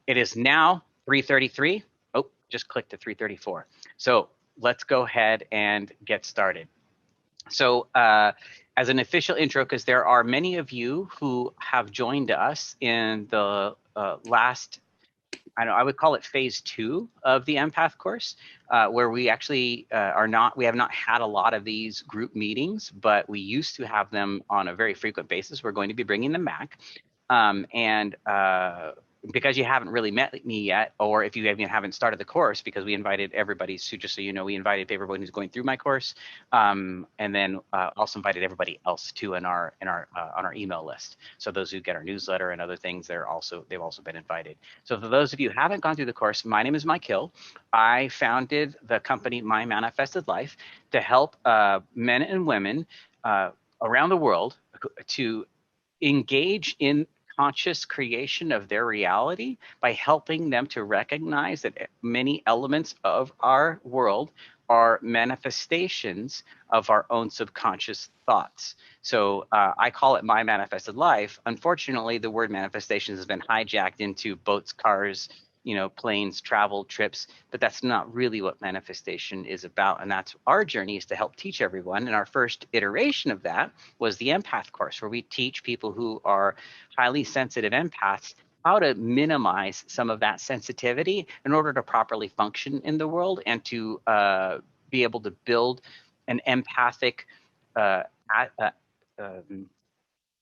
It is now 3:33. Oh, just clicked to 3:34. So let's go ahead and get started. So as an official intro, because there are many of you who have joined us in the last, I would call it phase 2 of the empath course, where we actually we have not had a lot of these group meetings, but we used to have them on a very frequent basis. We're going to be bringing them back. And because you haven't really met me yet, or if you even haven't started the course, because we invited everybody, so just so you know, we invited everyone who's going through my course, and then also invited everybody else too on our email list. So those who get our newsletter and other things, they've also been invited. So for those of you who haven't gone through the course, my name is Mike Hill. I founded the company My Manifested Life to help men and women around the world to engage in conscious creation of their reality by helping them to recognize that many elements of our world are manifestations of our own subconscious thoughts. So I call it My Manifested Life. Unfortunately, the word manifestations has been hijacked into boats, cars, planes, travel, trips, but that's not really what manifestation is about. And that's our journey, is to help teach everyone. And our first iteration of that was the empath course, where we teach people who are highly sensitive empaths how to minimize some of that sensitivity in order to properly function in the world and to be able to build an empathic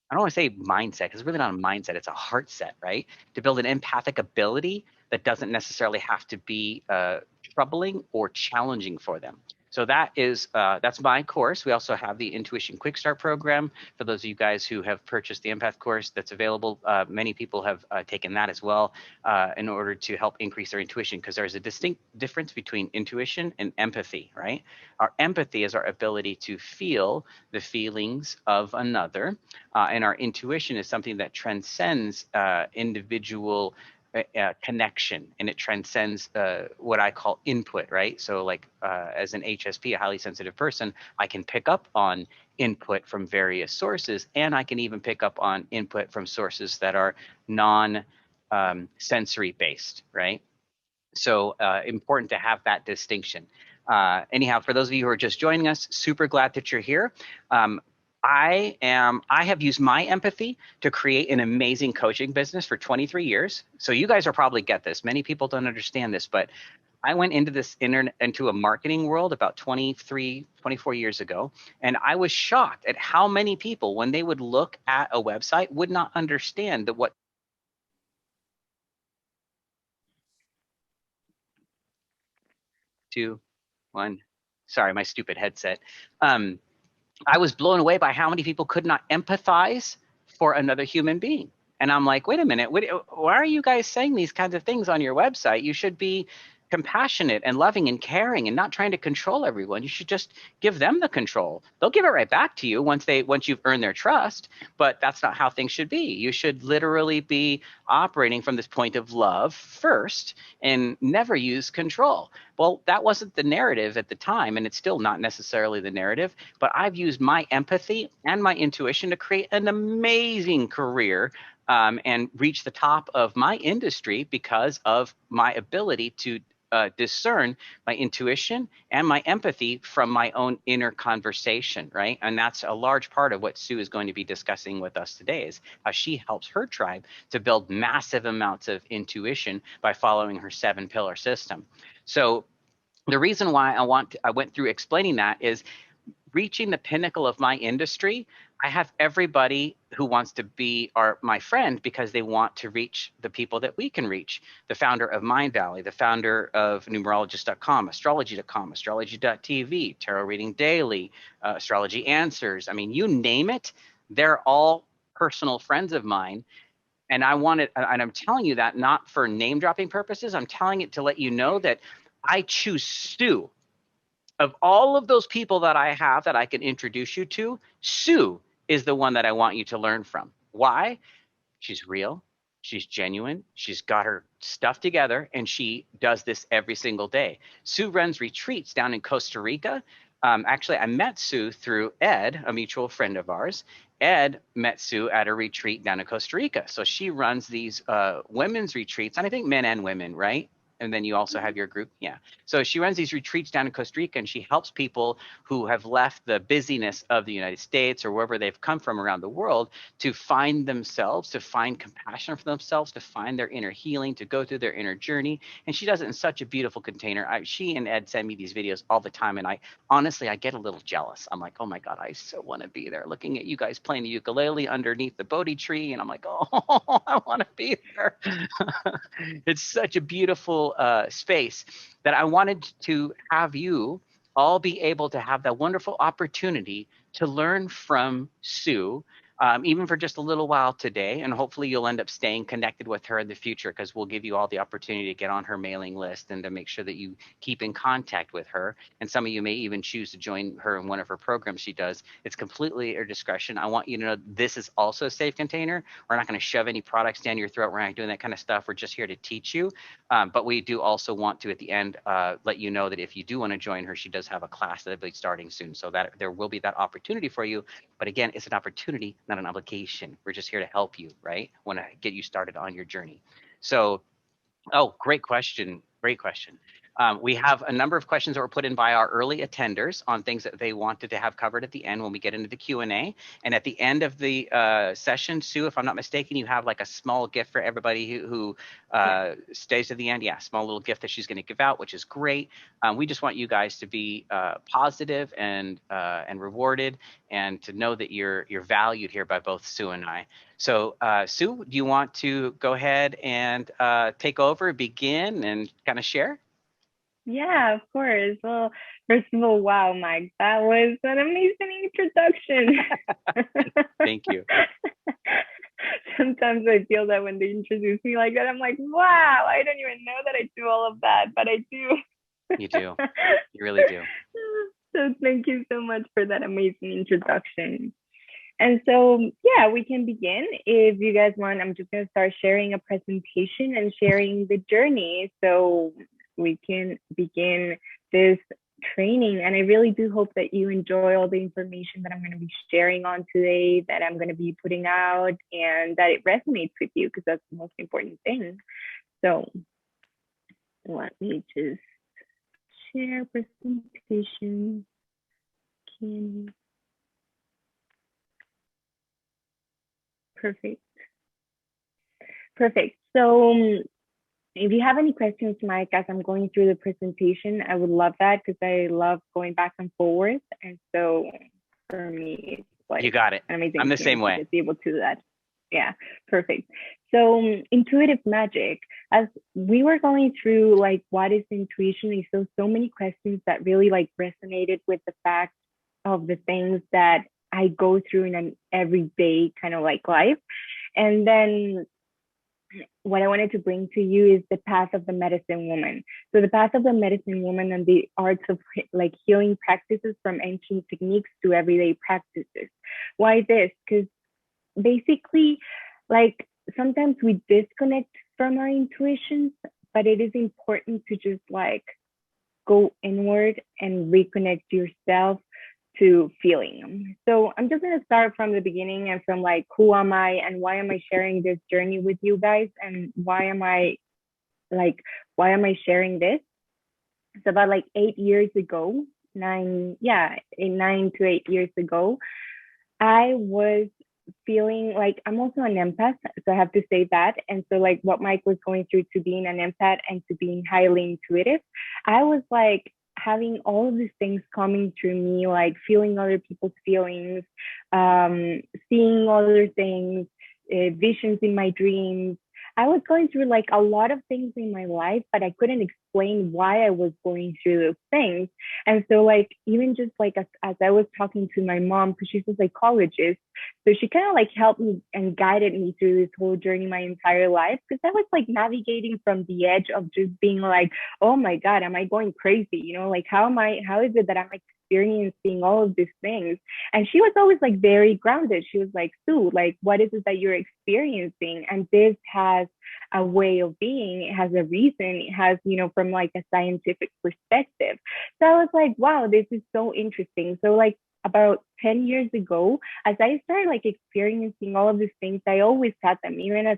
I don't want to say mindset, because it's really not a mindset, it's a heart set, right? To build an empathic ability that doesn't necessarily have to be troubling or challenging for them. So that's my course. We also have the Intuition Quick Start program. For those of you guys who have purchased the empath course, that's available. Many people have taken that as well in order to help increase their intuition, because there's a distinct difference between intuition and empathy, right? Our empathy is our ability to feel the feelings of another, and our intuition is something that transcends individual connection, and it transcends what I call input, right? So like as an HSP, a highly sensitive person, I can pick up on input from various sources, and I can even pick up on input from sources that are non-sensory based, right? So important to have that distinction. Anyhow, for those of you who are just joining us, super glad that you're here. I have used my empathy to create an amazing coaching business for 23 years. So you guys will probably get this. Many people don't understand this, but I went into a marketing world about 23, 24 years ago, and I was shocked at how many people, when they would look at a website, would not understand that what 2, 1, sorry, my stupid headset. I was blown away by how many people could not empathize for another human being. And I'm like, wait a minute, why are you guys saying these kinds of things on your website? You should be compassionate and loving and caring and not trying to control everyone. You should just give them the control. They'll give it right back to you once you've earned their trust, but that's not how things should be. You should literally be operating from this point of love first and never use control. Well, that wasn't the narrative at the time, and it's still not necessarily the narrative, but I've used my empathy and my intuition to create an amazing career and reach the top of my industry because of my ability to discern my intuition and my empathy from my own inner conversation, right? And that's a large part of what Sue is going to be discussing with us today, is how she helps her tribe to build massive amounts of intuition by following her 7-pillar system. So the reason why I went through explaining that is, reaching the pinnacle of my industry, I have everybody who wants to be my friend because they want to reach the people that we can reach. The founder of Mind Valley, the founder of numerologist.com, astrology.com, astrology.tv, Tarot Reading Daily, Astrology Answers. I mean, you name it, they're all personal friends of mine. And I'm telling you that not for name dropping purposes. I'm telling it to let you know that I choose Sue. Of all of those people that I have that I can introduce you to, Sue is the one that I want you to learn from. Why? She's real. She's genuine. She's got her stuff together, and she does this every single day. Sue runs retreats down in Costa Rica. Actually, I met Sue through Ed, a mutual friend of ours, Ed met Sue at a retreat down in Costa Rica. So she runs these women's retreats, and I think men and women, right? And then you also have your group. Yeah. So she runs these retreats down in Costa Rica, and she helps people who have left the busyness of the United States or wherever they've come from around the world to find themselves, to find compassion for themselves, to find their inner healing, to go through their inner journey. And she does it in such a beautiful container. She and Ed send me these videos all the time, and I honestly, I get a little jealous. I'm like, oh my God, I so want to be there looking at you guys playing the ukulele underneath the Bodhi tree. And I'm like, oh, I want to be there. It's such a beautiful space that I wanted to have you all be able to have that wonderful opportunity to learn from Sue, even for just a little while today. And hopefully you'll end up staying connected with her in the future, because we'll give you all the opportunity to get on her mailing list and to make sure that you keep in contact with her. And some of you may even choose to join her in one of her programs she does. It's completely at your discretion. I want you to know this is also a safe container. We're not going to shove any products down your throat. We're not doing that kind of stuff. We're just here to teach you. But we do also want to, at the end, let you know that if you do want to join her, she does have a class that will be starting soon. So that there will be that opportunity for you. But again, it's an opportunity, not an obligation. We're just here to help you, right? Want to get you started on your journey. So, oh, great question. Great question. We have a number of questions that were put in by our early attenders on things that they wanted to have covered at the end when we get into the Q&A. And at the end of the session, Sue, if I'm not mistaken, you have like a small gift for everybody who stays to the end. Yeah, small little gift that she's going to give out, which is great. We just want you guys to be positive and rewarded, and to know that you're valued here by both Sue and I. So, Sue, do you want to go ahead and take over, begin, and kind of share? Yeah, of course. Well, first of all, wow, Mike, that was an amazing introduction. Thank you. Sometimes I feel that when they introduce me like that, I'm like, wow, I don't even know that I do all of that, but I do. You do. You really do. So thank you so much for that amazing introduction. And so, yeah, we can begin. If you guys want, I'm just going to start sharing a presentation and sharing the journey so we can begin this training. And I really do hope that you enjoy all the information that I'm going to be sharing on today, that I'm going to be putting out, and that it resonates with you, because that's the most important thing. So let me just share presentation. Perfect. Perfect. So if you have any questions, Mike, as I'm going through the presentation, I would love that, because I love going back and forth. And so for me, it's You like got it. an amazing I'm the same experience way. to be able to do that. Yeah, perfect. So intuitive magic, as we were going through like what is intuition, I saw so many questions that really like resonated with the fact of the things that I go through in an everyday kind of like life. And then what I wanted to bring to you is the path of the medicine woman. So the path of the medicine woman and the arts of like healing practices, from ancient techniques to everyday practices. Why this? Because basically, like sometimes we disconnect from our intuitions, but it is important to just like go inward and reconnect yourself to feeling. So I'm just going to start from the beginning and from like, who am I and why am I sharing this journey with you guys? And like, why am I sharing this? It's about like 8 years ago, 9 to 8 years ago, I was feeling like I'm also an empath. So I have to say that. And so, like, what Mike was going through to being an empath and to being highly intuitive, I was like having all of these things coming through me, like feeling other people's feelings, seeing other things, visions in my dreams. I was going through like a lot of things in my life, but I couldn't explain why I was going through those things. And so, like, even just like as I was talking to my mom, because she's a psychologist, so she kind of like helped me and guided me through this whole journey my entire life, because I was like navigating from the edge of just being like, oh my God, am I going crazy? Like, how is it that I'm experiencing all of these things? And she was always like very grounded. She was like, Sue, like, what is it that you're experiencing? And this has a way of being, it has a reason, it has, from like a scientific perspective. So I was like, wow, this is so interesting. So like about 10 years ago, as I started like experiencing all of these things, I always had them, even as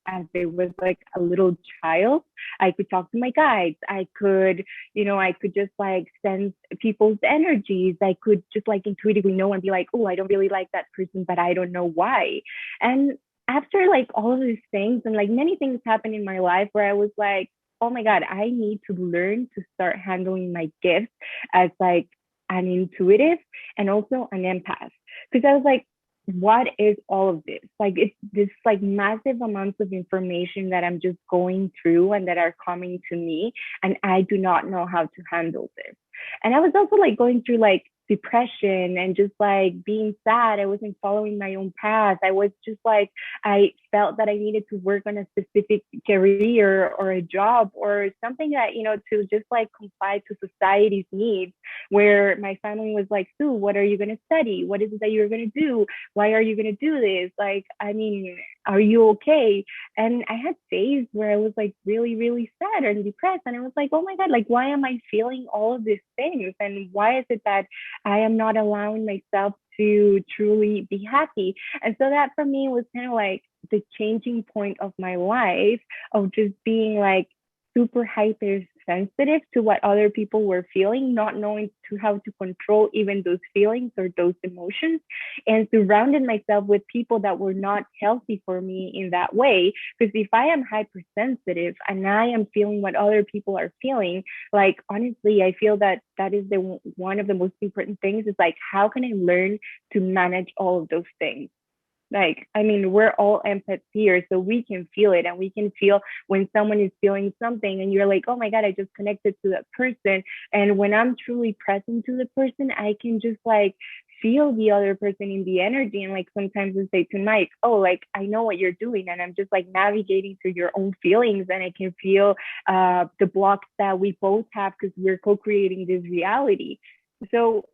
I was like a little child. I could talk to my guides. I could, I could just like sense people's energies. I could just like intuitively know and be like, oh, I don't really like that person, but I don't know why. And after like all of these things and like many things happened in my life where I was like, oh my God, I need to learn to start handling my gifts as like an intuitive and also an empath. Because I was like, what is all of this? Like it's this like massive amounts of information that I'm just going through and that are coming to me, and I do not know how to handle this. And I was also like going through like depression and just like being sad. I wasn't following my own path. I was just like, I felt that I needed to work on a specific career or a job or something that, to just like comply to society's needs, where my family was like, Sue, what are you going to study? What is it that you're going to do? Why are you going to do this? Like, I mean, are you okay? And I had days where I was like really, really sad and depressed. And I was like, oh my God, like, why am I feeling all of these things? And why is it that I am not allowing myself to truly be happy? And so that for me was kind of like the changing point of my life, of just being like super hyper sensitive to what other people were feeling, not knowing to how to control even those feelings or those emotions, and surrounded myself with people that were not healthy for me in that way. Because if I am hypersensitive and I am feeling what other people are feeling, like honestly, I feel that that is the one of the most important things, is like, how can I learn to manage all of those things? Like, I mean, we're all empaths here, so we can feel it, and we can feel when someone is feeling something and you're like, oh my God, I just connected to that person. And when I'm truly present to the person, I can just like feel the other person in the energy. And like sometimes I say to Mike, oh, like I know what you're doing. And I'm just like navigating through your own feelings, and I can feel the blocks that we both have because we're co-creating this reality. So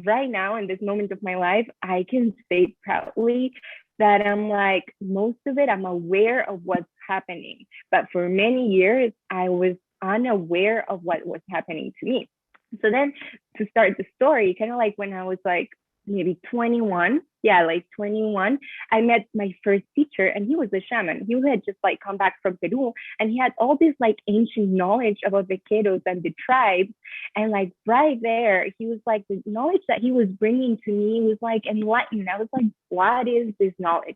right now in this moment of my life, I can say proudly that I'm like, most of it, I'm aware of what's happening. But for many years, I was unaware of what was happening to me. So then to start the story, kind of like when I was like maybe 21, yeah, like 21, I met my first teacher, and he was a shaman. He had just like come back from Peru, and he had all this like ancient knowledge about the Queros and the tribes. And like right there, he was like, the knowledge that he was bringing to me was like enlightened. I was like, what is this knowledge?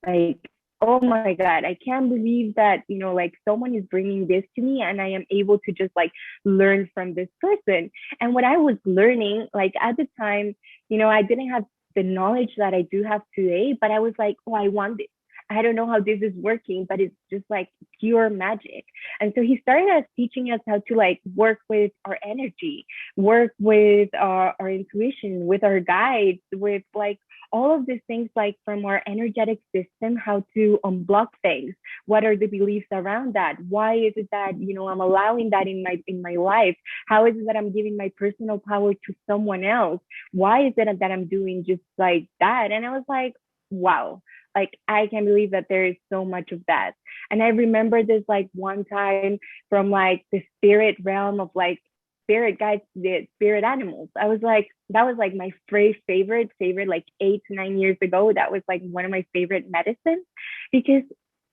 Like, oh my God, I can't believe that, like someone is bringing this to me and I am able to just like learn from this person. And what I was learning, like at the time, I didn't have the knowledge that I do have today, but I was like, oh, I want this. I don't know how this is working, but it's just like pure magic. And so he started us teaching us how to like work with our energy, work with our intuition, with our guides, with like all of these things, like from our energetic system, how to unblock things. What are the beliefs around that? Why is it that, I'm allowing that in my life? How is it that I'm giving my personal power to someone else? Why is it that I'm doing just like that? And I was like, wow, like I can't believe that there is so much of that. And I remember this like one time from like the spirit realm of like spirit guides, the spirit animals. I was like, that was like my favorite, like 8 to 9 years ago. That was like one of my favorite medicines, because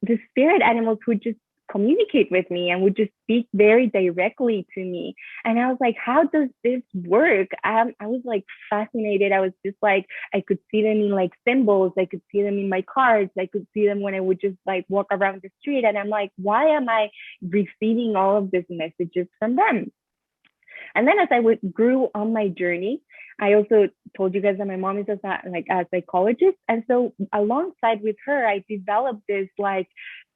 the spirit animals would just communicate with me and would just speak very directly to me. And I was like, how does this work? I was like fascinated. I was just like, I could see them in like symbols. I could see them in my cards. I could see them when I would just like walk around the street. And I'm like, why am I receiving all of these messages from them? And then as I grew on my journey, I also told you guys that my mom is a psychologist. And so alongside with her, I developed this like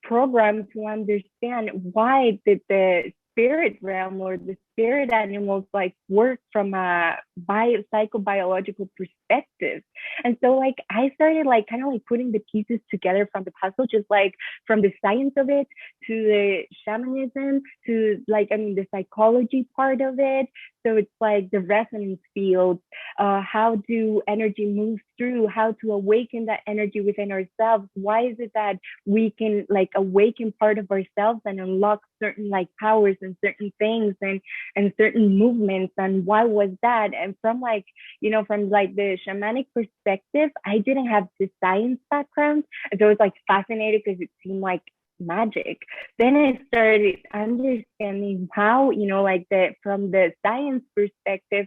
program to understand why did the spirit realm or the spirit animals like work from a psychobiological perspective. And so like I started like kind of like putting the pieces together from the puzzle, just like from the science of it to the shamanism to like, I mean, the psychology part of it. So it's like the resonance fields, how do energy move through, how to awaken that energy within ourselves. Why is it that we can like awaken part of ourselves and unlock certain like powers and certain things? And and certain movements, and why was that? And from like, from like the shamanic perspective, I didn't have the science background, and so I was like fascinated because it seemed like magic. Then I started understanding how, like the from the science perspective,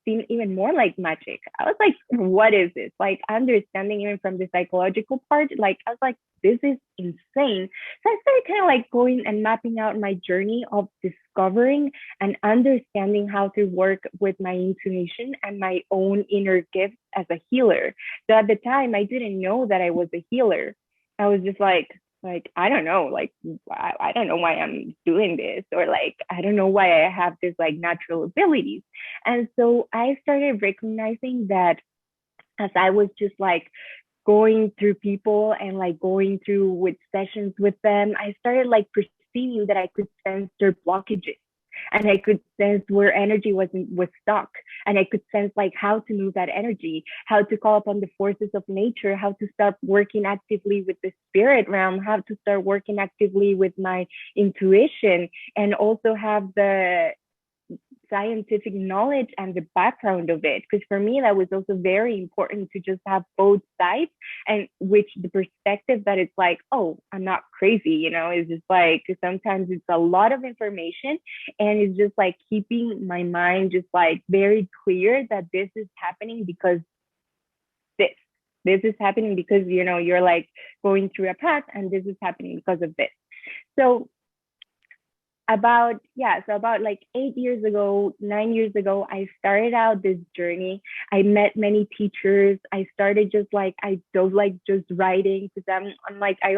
seemed even more like magic. I was like, what is this? Like understanding even from the psychological part, like I was like, this is insane. So I started kind of like going and mapping out my journey of discovering and understanding how to work with my intuition and my own inner gifts as a healer. So at the time, I didn't know that I was a healer. I was just like I don't know, like I don't know why I'm doing this, or like I don't know why I have this like natural abilities. And so I started recognizing that as I was just like going through people and like going through with sessions with them, I started like perceiving that I could sense their blockages, and I could sense where energy was stuck, and I could sense like how to move that energy, how to call upon the forces of nature, how to start working actively with the spirit realm, how to start working actively with my intuition, and also have the scientific knowledge and the background of it, because for me that was also very important to just have both sides, and which the perspective that it's like, oh, I'm not crazy, it's just like sometimes it's a lot of information, and it's just like keeping my mind just like very clear that this is happening because this this is happening because you're like going through a path, and this is happening because of this. So about like 8 years ago, 9 years ago, I started out this journey. I met many teachers. I started just like, I don't like just writing, because I'm like, I've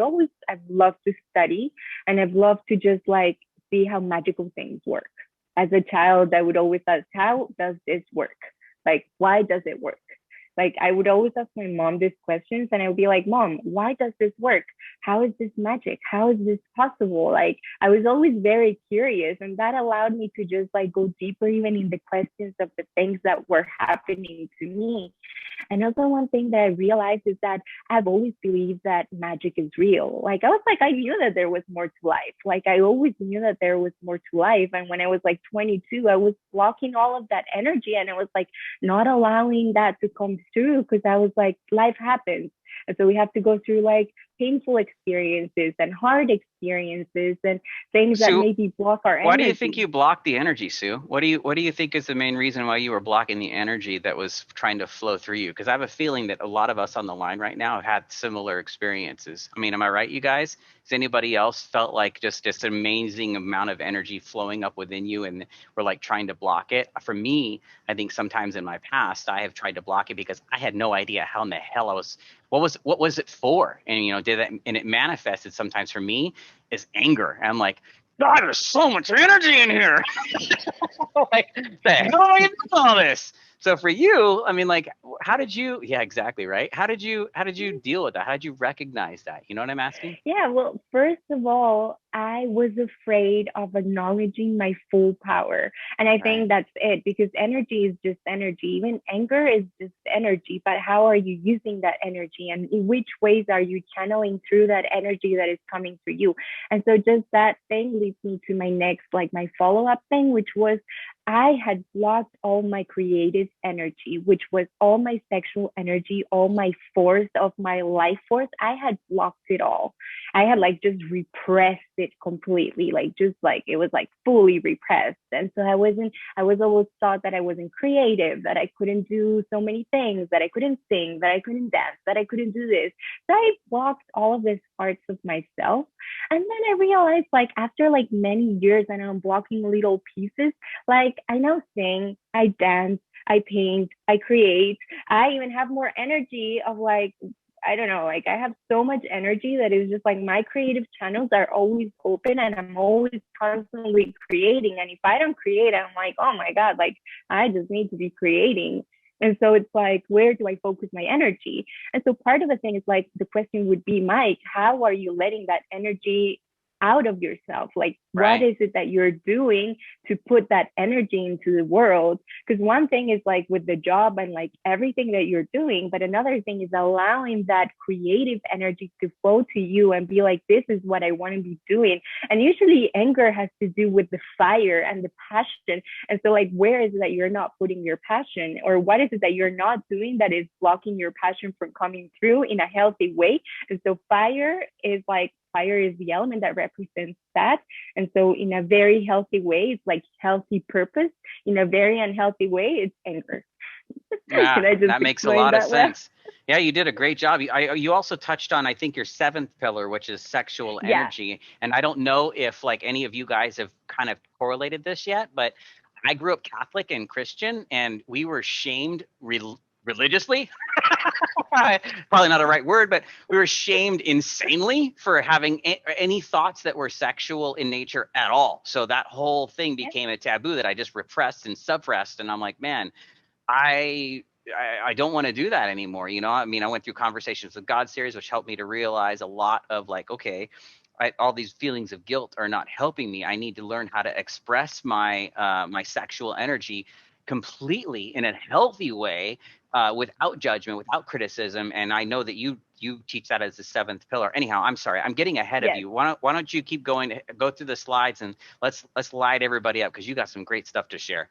loved to study, and I've loved to just like see how magical things work. As a child, I would always ask, how does this work? Like, why does it work? Like I would always ask my mom these questions, and I would be like, Mom, why does this work? How is this magic? How is this possible? Like I was always very curious, and that allowed me to just like go deeper even in the questions of the things that were happening to me. And also one thing that I realized is that I've always believed that magic is real. Like I was like, I knew that there was more to life. Like I always knew that there was more to life. And when I was like 22, I was blocking all of that energy, and I was like not allowing that to come through, because I was like, life happens. And so we have to go through like painful experiences and hard experiences and things that Sue, maybe block our why do you think energy. you blocked the energy, Sue? What do you think is the main reason why you were blocking the energy that was trying to flow through you? Because I have a feeling that a lot of us on the line right now have had similar experiences. I mean, am I right, you guys? Has anybody else felt like just this amazing amount of energy flowing up within you, and we're like trying to block it? For me, I think sometimes in my past I have tried to block it because I had no idea how in the hell I was. What was it for? And did that, and it manifested sometimes for me as anger. And I'm like, God, there's so much energy in here. Like, the hell am I doing all this? So for you, I mean, like, how did you? Yeah, exactly, right. How did you deal with that? How did you recognize that? You know what I'm asking? Yeah, well, first of all, I was afraid of acknowledging my full power. And I Right. think that's it, because energy is just energy. Even anger is just energy. But how are you using that energy? And in which ways are you channeling through that energy that is coming through you? And so just that thing leads me to my next, like my follow up thing, which was I had blocked all my creative energy, which was all my sexual energy, all my force of my life force. I had blocked it all. I had like just repressed it completely, like just like it was like fully repressed. And so I was always thought that I wasn't creative, that I couldn't do so many things, that I couldn't sing, that I couldn't dance, that I couldn't do this. So I blocked all of these parts of myself. And then I realized, like, after like many years and I'm blocking little pieces, like I now sing, I dance, I paint, I create. I even have more energy of like, I don't know, like I have so much energy that is just like my creative channels are always open, and I'm always constantly creating. And if I don't create, I'm like, oh my God, like I just need to be creating. And so it's like, where do I focus my energy? And so part of the thing is like, the question would be, Mike, how are you letting that energy out of yourself. Like, what Right. is it that you're doing to put that energy into the world? Because one thing is like with the job and like everything that you're doing, but another thing is allowing that creative energy to flow to you and be like, this is what I want to be doing. And usually anger has to do with the fire and the passion. And so, like, where is it that you're not putting your passion, or what is it that you're not doing that is blocking your passion from coming through in a healthy way? And so, fire is the element that represents that. And so, in a very healthy way, it's like healthy purpose. In a very unhealthy way, it's anger. Can Yeah, I just that makes a explain lot of that well? sense. Yeah, you did a great job. You also touched on, I think, your seventh pillar, which is sexual Yeah. energy. And I don't know if like any of you guys have kind of correlated this yet, but I grew up Catholic and Christian, and we were shamed religiously. Probably not a right word, but we were shamed insanely for having any thoughts that were sexual in nature at all. So that whole thing Yeah. became a taboo that I just repressed and suppressed. And I'm like, man, I I don't want to do that anymore. You know, I mean, I went through Conversations with God series, which helped me to realize a lot of like, okay, all these feelings of guilt are not helping me. I need to learn how to express my sexual energy completely in a healthy way, without judgment, without criticism. And I know that you teach that as the seventh pillar. Anyhow, I'm sorry, I'm getting ahead of Yes. you. Why don't you keep going? Go through the slides and let's light everybody up because you got some great stuff to share.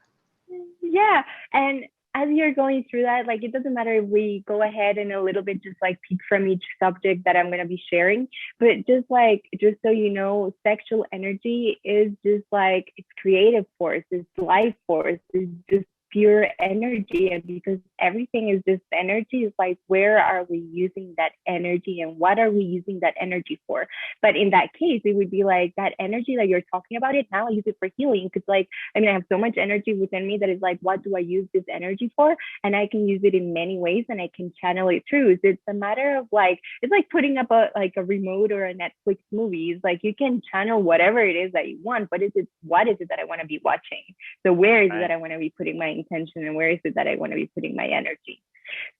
Yeah. And as you're going through that, like, it doesn't matter if we go ahead and a little bit just like pick from each subject that I'm going to be sharing, but just like, just so you know, sexual energy is just like, it's creative force, it's life force, it's just pure energy. And because everything is just energy, it's like, where are we using that energy and what are we using that energy for? But in that case, it would be like that energy that you're talking about it. Now I use it for healing. Because like, I mean, I have so much energy within me that is like, what do I use this energy for? And I can use it in many ways and I can channel it through. So it's a matter of like, it's like putting up a remote or a Netflix movie. It's like you can channel whatever it is that you want, but what is it that I want to be watching? So where is it that Right. I want to be putting my intention, and where is it that I want to be putting my energy?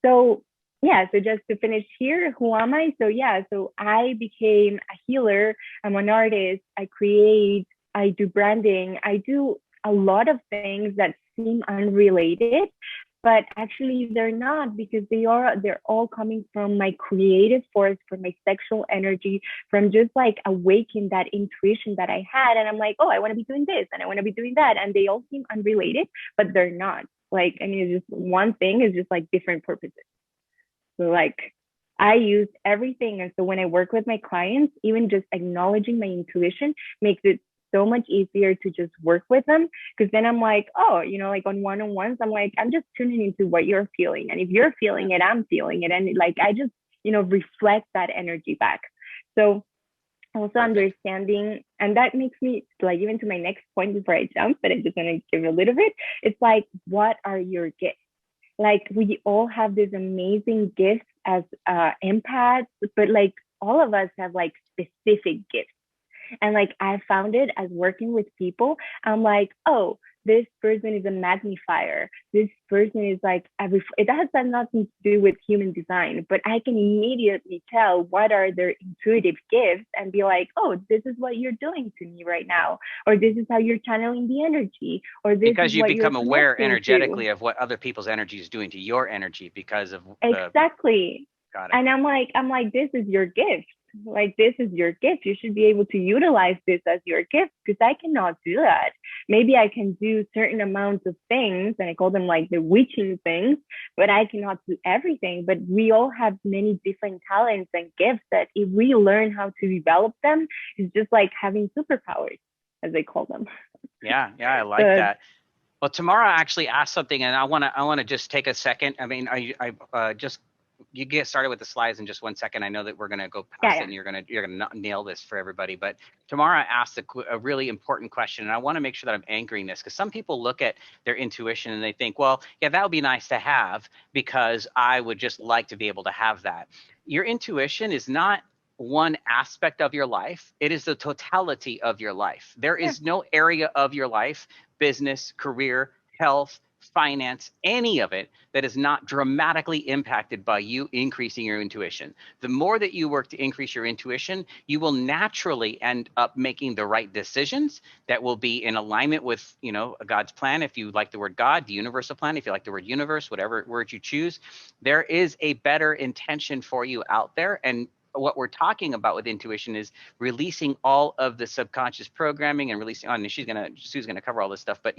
So yeah, so just to finish here, who am I? So yeah, so I became a healer. I'm an artist. I create, I do branding, I do a lot of things that seem unrelated, but actually they're not, because they're all coming from my creative force, from my sexual energy, from just like awakening that intuition that I had. And I'm like, oh, I want to be doing this and I want to be doing that. And they all seem unrelated, but they're not. Like, I mean, it's just one thing is just like different purposes. So like, I use everything. And so when I work with my clients, even just acknowledging my intuition makes it so much easier to just work with them. Because then I'm like, oh, like on one-on-ones, I'm like, I'm just tuning into what you're feeling. And if you're feeling it, I'm feeling it. And like, I just, reflect that energy back. So also Perfect. understanding, and that makes me like, even to my next point before I jump, but I just want to give a little bit. It's like, what are your gifts? Like, we all have these amazing gifts as empaths, but like all of us have like specific gifts. And like, I found it as working with people. I'm like, oh, this person is a magnifier. This person is like, it has nothing to do with human design, but I can immediately tell what are their intuitive gifts and be like, oh, this is what you're doing to me right now. Or this is how you're channeling the energy. Or this is Because you what you're become aware connecting to. energetically of what other people's energy is doing to your energy because of the Exactly. got it. And I'm like, this is your gift. Like, this is your gift. You should be able to utilize this as your gift, because I cannot do that. Maybe I can do certain amounts of things, and I call them like the witching things, but I cannot do everything. But we all have many different talents and gifts that if we learn how to develop them, it's just like having superpowers, as they call them. Yeah, yeah, I like So that. Well, Tamara actually asked something, and I want to just take a second. I mean, just you get started with the slides in just 1 second. I know that we're gonna go yeah, past it, yeah. and you're gonna nail this for everybody. But Tamara asked a really important question, and I want to make sure that I'm anchoring this because some people look at their intuition and they think, well, yeah, that would be nice to have because I would just like to be able to have that. Your intuition is not one aspect of your life. It is the totality of your life. There Yeah. is no area of your life, business, career, health, finance, any of it that is not dramatically impacted by you increasing your intuition. The more that you work to increase your intuition, you will naturally end up making the right decisions that will be in alignment with, God's plan. If you like the word God, the universal plan, if you like the word universe, whatever word you choose, there is a better intention for you out there. And what we're talking about with intuition is releasing all of the subconscious programming and releasing on. Sue's gonna cover all this stuff, but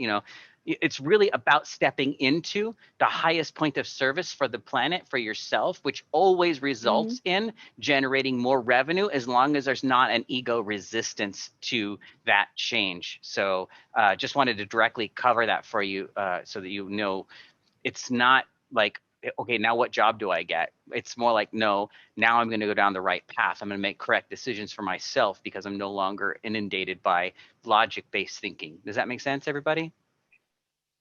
it's really about stepping into the highest point of service for the planet, for yourself, which always Mm-hmm. results in generating more revenue as long as there's not an ego resistance to that change. So just wanted to directly cover that for you, so that it's not like, okay, now what job do I get? It's more like, no, now I'm going to go down the right path. I'm going to make correct decisions for myself because I'm no longer inundated by logic-based thinking. Does that make sense, everybody?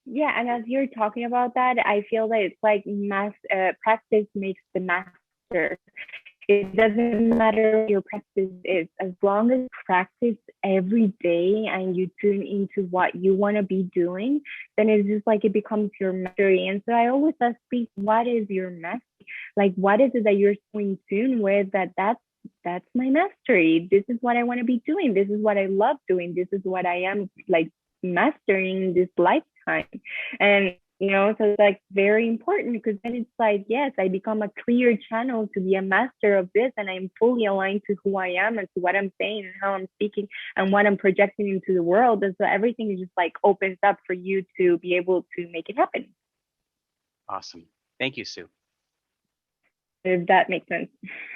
Yeah, and as you're talking about that, I feel that it's like practice makes the master. It doesn't matter what your practice is, as long as you practice every day and you tune into what you want to be doing, then it's just like it becomes your mastery. And so I always ask people, what is your mastery? Like, what is it that you're so in tune with that's my mastery. This is what I want to be doing. This is what I love doing. This is what I am like mastering this lifetime. And so it's like very important because then it's like, yes, I become a clear channel to be a master of this, and I'm fully aligned to who I am and to what I'm saying and how I'm speaking and what I'm projecting into the world. And so everything is just like opens up for you to be able to make it happen. Awesome. Thank you, Sue. If that makes sense.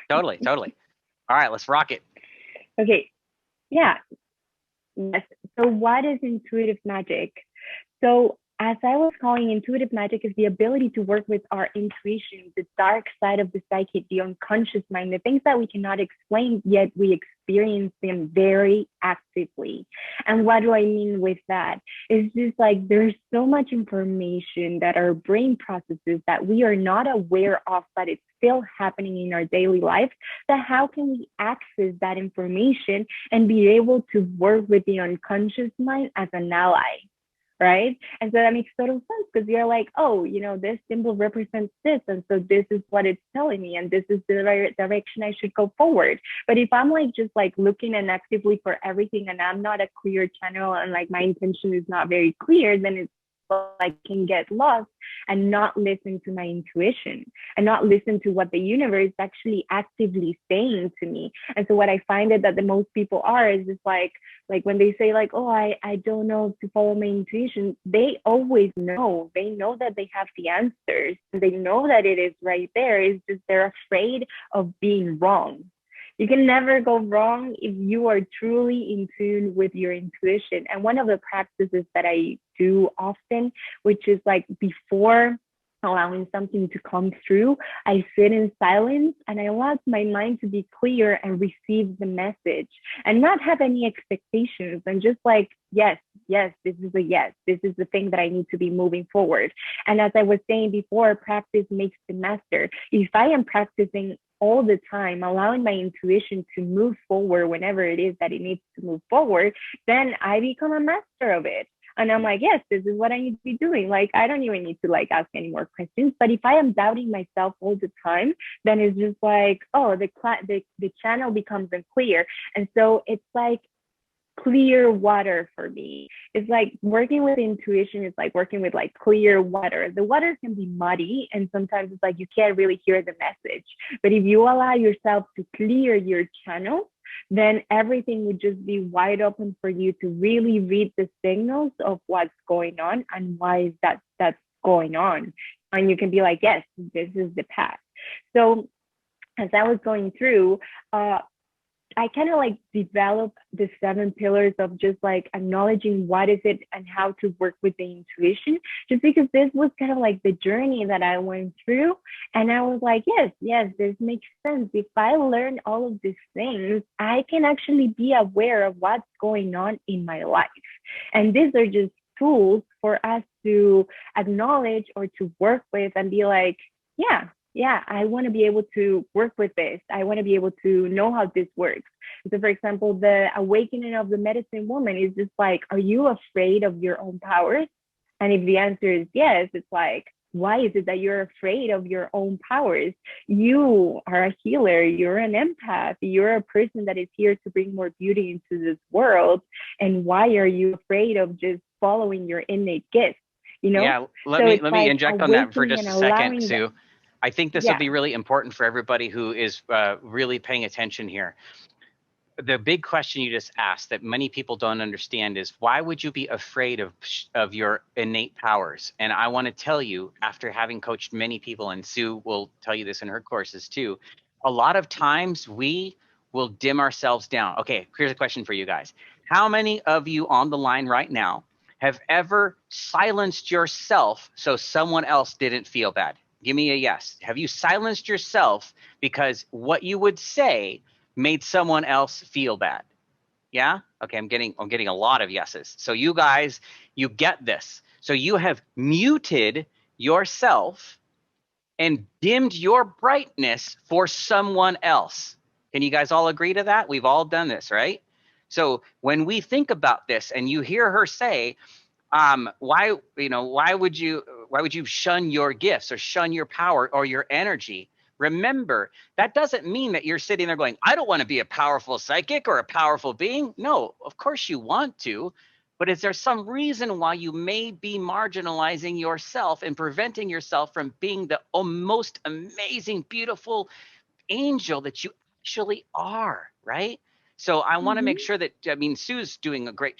Totally, totally. All right, let's rock it. Okay. Yeah. Yes. So what is intuitive magic? So, as I was calling, intuitive magic is the ability to work with our intuition, the dark side of the psyche, the unconscious mind, the things that we cannot explain, yet we experience them very actively. And what do I mean with that? It's just like there's so much information that our brain processes that we are not aware of, but it's still happening in our daily life. That how can we access that information and be able to work with the unconscious mind as an ally? Right? And so that makes total sense because you're like, oh, this symbol represents this. And so this is what it's telling me. And this is the right direction I should go forward. But if I'm like just like looking and actively for everything and I'm not a clear channel and like my intention is not very clear, then it's like can get lost and not listen to my intuition and not listen to what the universe is actually actively saying to me. And so what I find that the most people are is just like when they say like, oh, I don't know to follow my intuition, they always know. They know that they have the answers. They know that it is right there. It's just they're afraid of being wrong. You can never go wrong if you are truly in tune with your intuition. And one of the practices that I do often, which is like before allowing something to come through, I sit in silence and I allow my mind to be clear and receive the message and not have any expectations and just like, yes, this is a yes. This is the thing that I need to be moving forward. And as I was saying before, practice makes the master. If I am practicing all the time, allowing my intuition to move forward whenever it is that it needs to move forward, then I become a master of it. And I'm like, yes, this is what I need to be doing. Like, I don't even need to like ask any more questions. But if I am doubting myself all the time, then it's just like, oh, the channel becomes unclear. And so it's like clear water for me. It's like working with intuition is like working with like clear water. The water can be muddy and sometimes it's like you can't really hear the message. But if you allow yourself to clear your channel, then everything would just be wide open for you to really read the signals of what's going on and why is that's going on. And you can be like, yes, this is the path. So as I was going through, I kind of like develop the 7 pillars of just like acknowledging what is it and how to work with the intuition, just because this was kind of like the journey that I went through. And I was like, yes, this makes sense. If I learn all of these things, I can actually be aware of what's going on in my life. And these are just tools for us to acknowledge or to work with and be like, yeah, I want to be able to work with this. I want to be able to know how this works. So, for example, the awakening of the medicine woman is just like, are you afraid of your own powers? And if the answer is yes, it's like, why is it that you're afraid of your own powers? You are a healer, you're an empath, you're a person that is here to bring more beauty into this world. And why are you afraid of just following your innate gifts? You know? Yeah, let So me it's let me like inject on that for awakening just and a second, allowing that. Sue. I think this will Yeah. be really important for everybody who is really paying attention here. The big question you just asked that many people don't understand is, why would you be afraid of your innate powers? And I want to tell you, after having coached many people, and Sue will tell you this in her courses too, a lot of times we will dim ourselves down. Okay, here's a question for you guys. How many of you on the line right now have ever silenced yourself so someone else didn't feel bad? Give me a yes. Have you silenced yourself because what you would say made someone else feel bad? Yeah? Okay, I'm getting a lot of yeses. So you guys, you get this. So you have muted yourself and dimmed your brightness for someone else. Can you guys all agree to that? We've all done this, right? So when we think about this and you hear her say, why, why would you shun your gifts or shun your power or your energy? Remember, that doesn't mean that you're sitting there going, I don't want to be a powerful psychic or a powerful being. No, of course you want to, but is there some reason why you may be marginalizing yourself and preventing yourself from being the most amazing, beautiful angel that you actually are, right? So I want to make Mm-hmm. sure that, I mean, Sue's doing a great.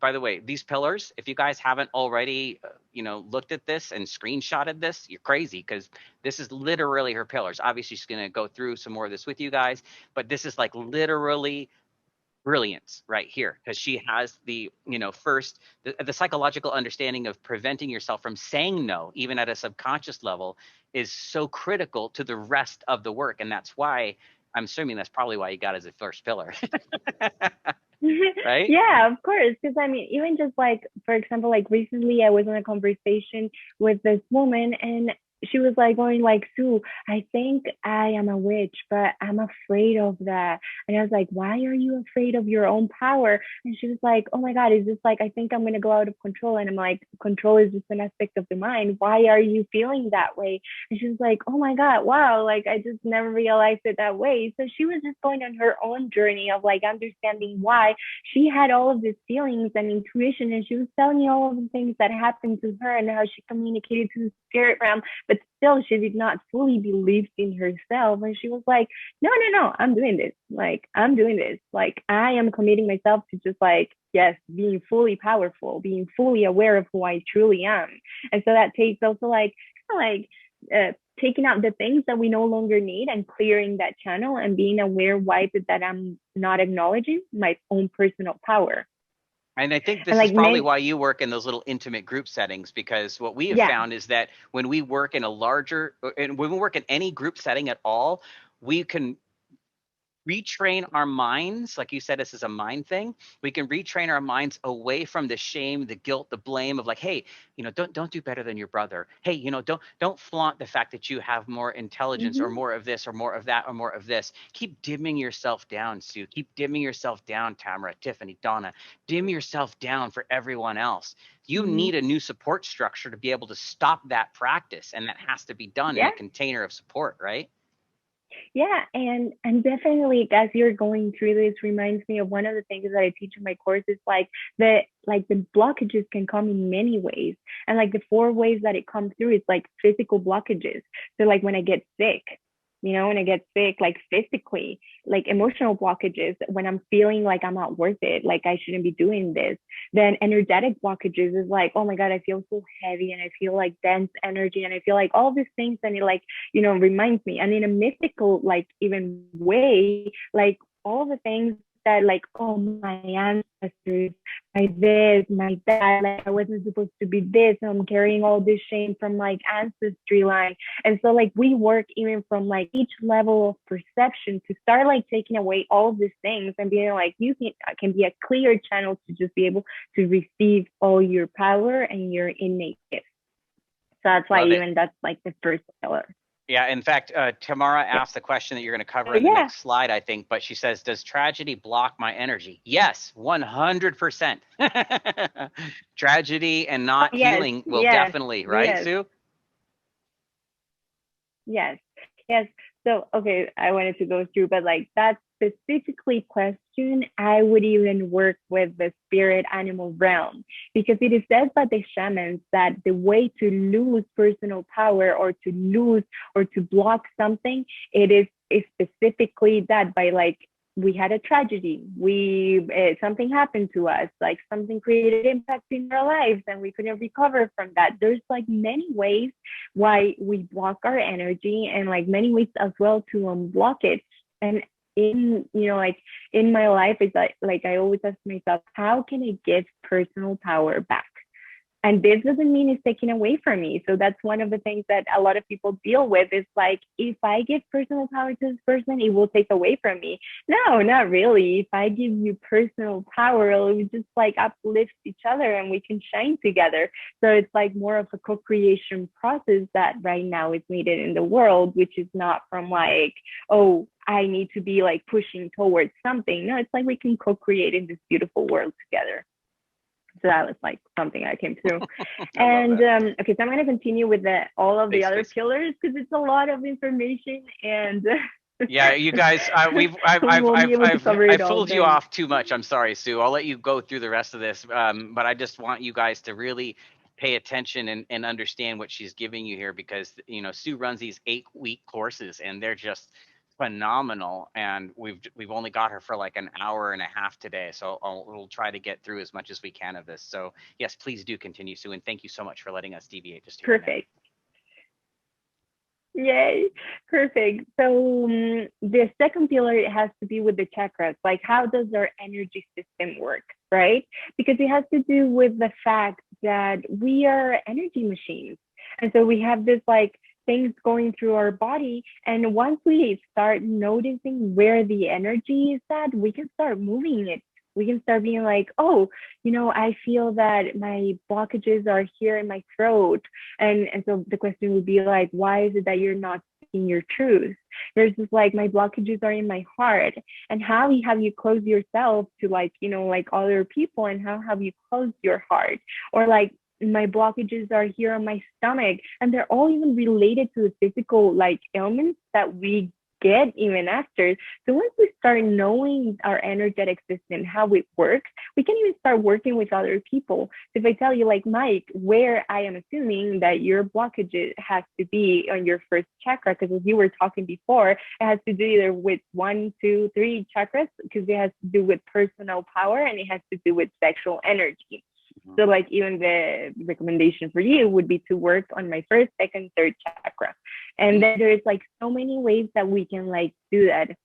By the way, these pillars. If you guys haven't already, looked at this and screenshotted this, you're crazy, because this is literally her pillars. Obviously, she's going to go through some more of this with you guys, but this is like literally brilliance right here, because she has the, first, the psychological understanding of preventing yourself from saying no, even at a subconscious level, is so critical to the rest of the work. And that's why I'm assuming that's probably why you got as a first pillar. Right? Yeah, of course. Because I mean, even just like, for example, like recently I was in a conversation with this woman and she was like going like, Sue, I think I am a witch, but I'm afraid of that. And I was like, why are you afraid of your own power? And she was like, oh my God, is this like, I think I'm going to go out of control. And I'm like, control is just an aspect of the mind. Why are you feeling that way? And she was like, oh my God, wow, like I just never realized it that way. So she was just going on her own journey of like understanding why she had all of these feelings and intuition, and she was telling me all of the things that happened to her and how she communicated to the spirit realm, but still she did not fully believe in herself. And she was like, no, no, no, I'm doing this. Like, I'm doing this. Like, I am committing myself to just like, yes, being fully powerful, being fully aware of who I truly am. And so that takes also like, like, taking out the things that we no longer need and clearing that channel and being aware why is it that I'm not acknowledging my own personal power. And I think And this is like probably men, why you work in those little intimate group settings, because what we have yeah, found is that when we work in a larger, and when we work in any group setting at all, we can retrain our minds. Like you said, this is a mind thing. We can retrain our minds away from the shame, the guilt, the blame of like, hey, don't do better than your brother. Hey, don't flaunt the fact that you have more intelligence or mm-hmm, more of this or more of that or more of this. Keep dimming yourself down, Sue. Keep dimming yourself down, Tamara, Tiffany, Donna. Dim yourself down for everyone else. You mm-hmm, need a new support structure to be able to stop that practice, and that has to be done in yeah. a container of support, right? Yeah, and definitely as you're going through this reminds me of one of the things that I teach in my courses, like the blockages can come in many ways. And like the four ways that it comes through is like physical blockages. So like when I get sick, when I get sick, like physically, like emotional blockages, when I'm feeling like I'm not worth it, like I shouldn't be doing this. Then energetic blockages is like, oh my God, I feel so heavy and I feel like dense energy and I feel like all these things and it like, reminds me. And in a mystical, like even way, like all the things that like, oh, my ancestors, my this, my that, like I wasn't supposed to be this, and I'm carrying all this shame from like ancestry line. And so like we work even from like each level of perception to start like taking away all of these things and being like you can be a clear channel to just be able to receive all your power and your innate gifts. So that's why Love it. even that's like the first pillar. Yeah, in fact, Tamara asked the question that you're going to cover in the Yeah. next slide, I think, but she says, does tragedy block my energy? Yes, 100%. Tragedy and Oh, not yes, healing will yes, definitely, right, yes, Sue? yes, yes. So, okay, I wanted to go through, but like that specifically question, I would even work with the spirit animal realm because it is said by the shamans that the way to lose personal power or to lose or to block something, is specifically that by like we had a tragedy, we something happened to us, like something created impact in our lives and we couldn't recover from that. There's like many ways why we block our energy and like many ways as well to unblock it. And in like in my life it's like I always ask myself, how can I give personal power back? And this doesn't mean it's taken away from me. So that's one of the things that a lot of people deal with is like, if I give personal power to this person, it will take away from me. No, not really. If I give you personal power, it will just like uplift each other and we can shine together. So it's like more of a co-creation process that right now is needed in the world, which is not from like, oh, I need to be like pushing towards something. No, it's like we can co-create in this beautiful world together. So that was like something I came through. I love And that. okay, so I'm going to continue with the all of the Please, other please. pillars because it's a lot of information and Yeah, you guys, we won't be able to cover I've it all fooled you then. off too much. I'm sorry, Sue. I'll let you go through the rest of this, but I just want you guys to really pay attention and understand what she's giving you here because Sue runs these 8-week courses and they're just phenomenal. And we've only got her for like an hour and a half today, so we'll try to get through as much as we can of this. So yes, please do continue, Sue, and thank you so much for letting us deviate just here and there. Perfect. Yay, perfect. So the second pillar it has to be with the chakras. Like, how does our energy system work, right? Because it has to do with the fact that we are energy machines, and so we have this like things going through our body. And once we start noticing where the energy is at, we can start moving it. We can start being like, oh, I feel that my blockages are here in my throat, and so the question would be like, why is it that you're not speaking your truth? There's just like my blockages are in my heart. And how have you closed yourself to like, like other people, and how have you closed your heart? Or like my blockages are here on my stomach, and they're all even related to the physical like ailments that we get even after. So once we start knowing our energetic system, how it works, we can even start working with other people. So if I tell you like, Mike, where I am assuming that your blockage has to be on your first chakra, because as you were talking before, it has to do either with 1, 2, 3 chakras, because it has to do with personal power and it has to do with sexual energy. Mhm. So like even the recommendation for you would be to work on my first, second, third chakra. And then there's like so many ways that we can like do that.